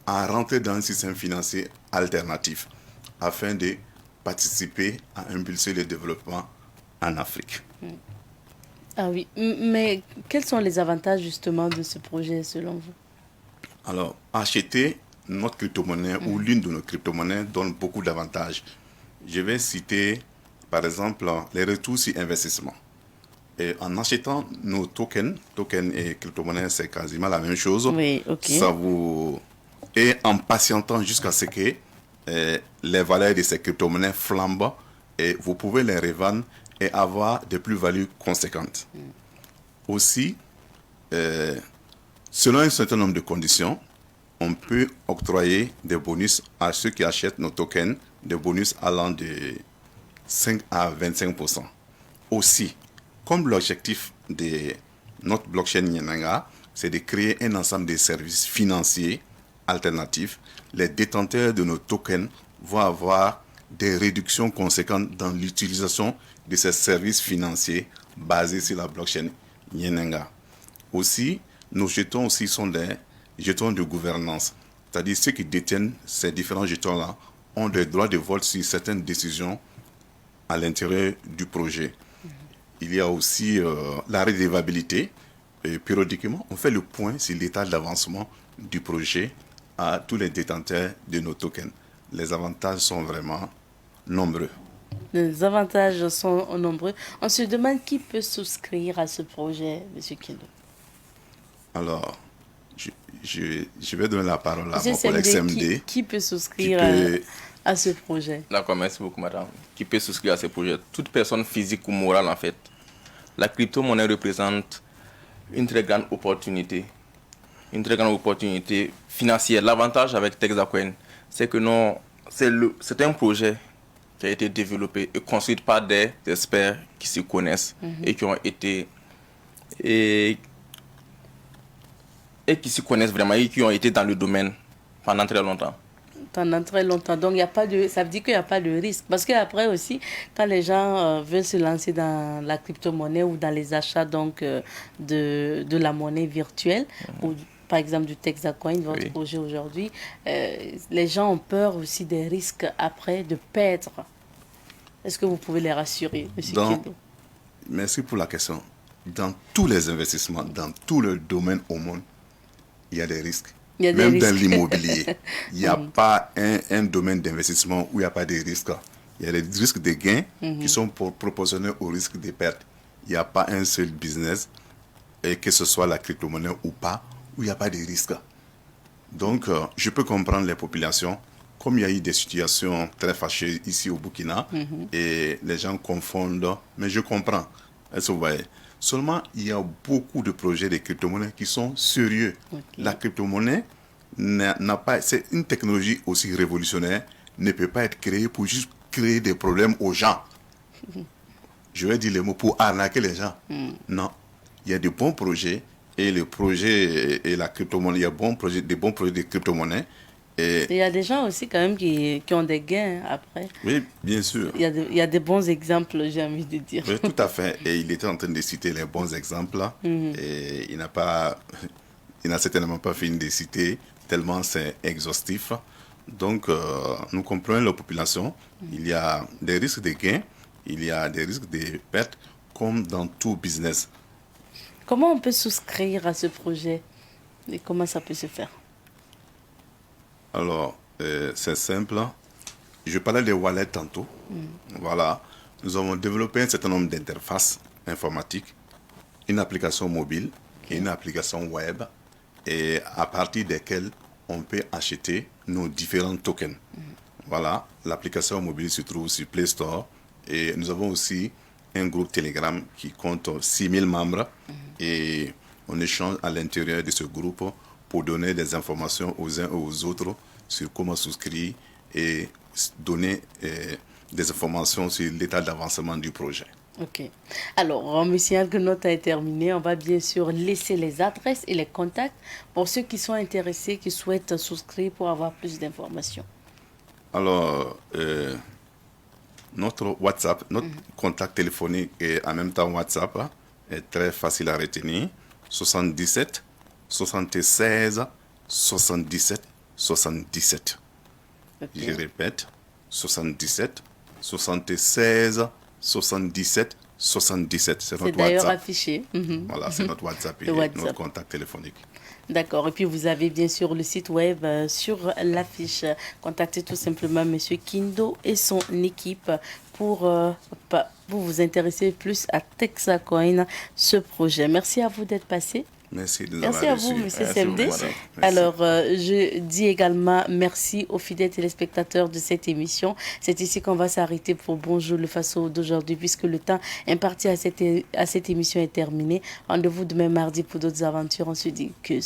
à rentrer dans un système financier alternatif afin de participer à impulser le développement en Afrique. Ah oui, mais quels sont les avantages justement de ce projet selon vous? Alors, acheter notre crypto-monnaie ou l'une de nos crypto-monnaies donne beaucoup d'avantages. Je vais citer par exemple les retours sur investissement. Et en achetant nos tokens et crypto-monnaies, c'est quasiment la même chose. Oui, ok. Et en patientant jusqu'à ce que les valeurs de ces crypto-monnaies flambent et vous pouvez les revendre et avoir des plus-values conséquentes. Aussi, selon un certain nombre de conditions, on peut octroyer des bonus à ceux qui achètent nos tokens, des bonus allant de 5 à 25%. Aussi, comme l'objectif de notre blockchain Yenenga, c'est de créer un ensemble de services financiers alternatifs, les détenteurs de nos tokens vont avoir des réductions conséquentes dans l'utilisation de ces services financiers basés sur la blockchain Yenenga. Aussi, nos jetons aussi sont des jetons de gouvernance, c'est-à-dire ceux qui détiennent ces différents jetons-là ont des droits de vote sur certaines décisions à l'intérieur du projet. Il y a aussi la redevabilité. Et périodiquement, on fait le point sur l'état d'avancement du projet à tous les détenteurs de nos tokens. Les avantages sont vraiment nombreux. Les avantages sont nombreux. On se demande qui peut souscrire à ce projet, M. Kindo. Alors, je vais donner la parole à mon CMD, collègue CMD. Qui peut souscrire à ce projet? D'accord, merci beaucoup, madame. Qui peut souscrire à ce projet? Toute personne physique ou morale, en fait. La crypto-monnaie représente une très grande opportunité. Une très grande opportunité financière. L'avantage avec Texacoin, c'est que c'est un projet qui a été développé et construit par des experts qui se connaissent et qui ont été et qui se connaissent vraiment et qui ont été dans le domaine pendant très longtemps. Pendant très longtemps. Donc, il y a pas de, ça veut dire qu'il n'y a pas de risque. Parce qu'après aussi, quand les gens veulent se lancer dans la crypto-monnaie ou dans les achats donc, de la monnaie virtuelle, ou par exemple du Texacoin, votre projet aujourd'hui, les gens ont peur aussi des risques après de perdre. Est-ce que vous pouvez les rassurer, M. Kindo? Merci pour la question. Dans tous les investissements, dans tous les domaines au monde, il y a des risques. Même dans l'immobilier, il n'y a pas un domaine d'investissement où il n'y a pas de risques. Il y a des risques de gains qui sont proportionnels au risque de pertes. Il n'y a pas un seul business, et que ce soit la crypto-monnaie ou pas, où il n'y a pas de risques. Donc, je peux comprendre les populations. Comme il y a eu des situations très fâcheuses ici au Burkina, et les gens confondent, mais je comprends. Est-ce que vous voyez? Seulement, il y a beaucoup de projets de crypto-monnaie qui sont sérieux. La crypto-monnaie n'a pas, c'est une technologie aussi révolutionnaire, ne peut pas être créée pour juste créer des problèmes aux gens. Je vais dire les mots pour arnaquer les gens. Non, il y a de bons projets et le projet et la crypto-monnaie, il y a des bons projets de crypto-monnaie. Et il y a des gens aussi quand même qui ont des gains après. Oui, bien sûr. Il y a des bons exemples, j'ai envie de dire. Oui, tout à fait. Et il était en train de citer les bons exemples. Et il n'a certainement pas fini de citer, tellement c'est exhaustif. Donc, nous comprenons la population. Il y a des risques de gains, il y a des risques de pertes, comme dans tout business. Comment on peut souscrire à ce projet et comment ça peut se faire? Alors, c'est simple. Je parlais des wallets tantôt. Voilà. Nous avons développé un certain nombre d'interfaces informatiques, une application mobile et une application web, et à partir desquelles on peut acheter nos différents tokens. Voilà. L'application mobile se trouve sur Play Store et nous avons aussi un groupe Telegram qui compte 6000 membres et on échange à l'intérieur de ce groupe pour donner des informations aux uns et aux autres sur comment souscrire et donner des informations sur l'état d'avancement du projet. Ok. Alors, M. Algenot a terminé. On va bien sûr laisser les adresses et les contacts pour ceux qui sont intéressés, qui souhaitent souscrire pour avoir plus d'informations. Alors, notre WhatsApp, notre contact téléphonique et en même temps WhatsApp est très facile à retenir. 77 76 77 77. Okay. Je répète, 77 76 77 77. C'est notre d'ailleurs WhatsApp. Affiché. Voilà, c'est notre WhatsApp et notre contact téléphonique. D'accord. Et puis vous avez bien sûr le site web sur l'affiche. Contactez tout simplement M. Kindo et son équipe pour vous intéresser plus à Texacoin, ce projet. Merci à vous d'être passé. Merci de nous Merci avoir à vous, M. reçus. Semdé. Alors, je dis également merci aux fidèles téléspectateurs de cette émission. C'est ici qu'on va s'arrêter pour Bonjour le Faso d'aujourd'hui, puisque le temps imparti à cette émission est terminé. Rendez-vous demain mardi pour d'autres aventures. On se dit que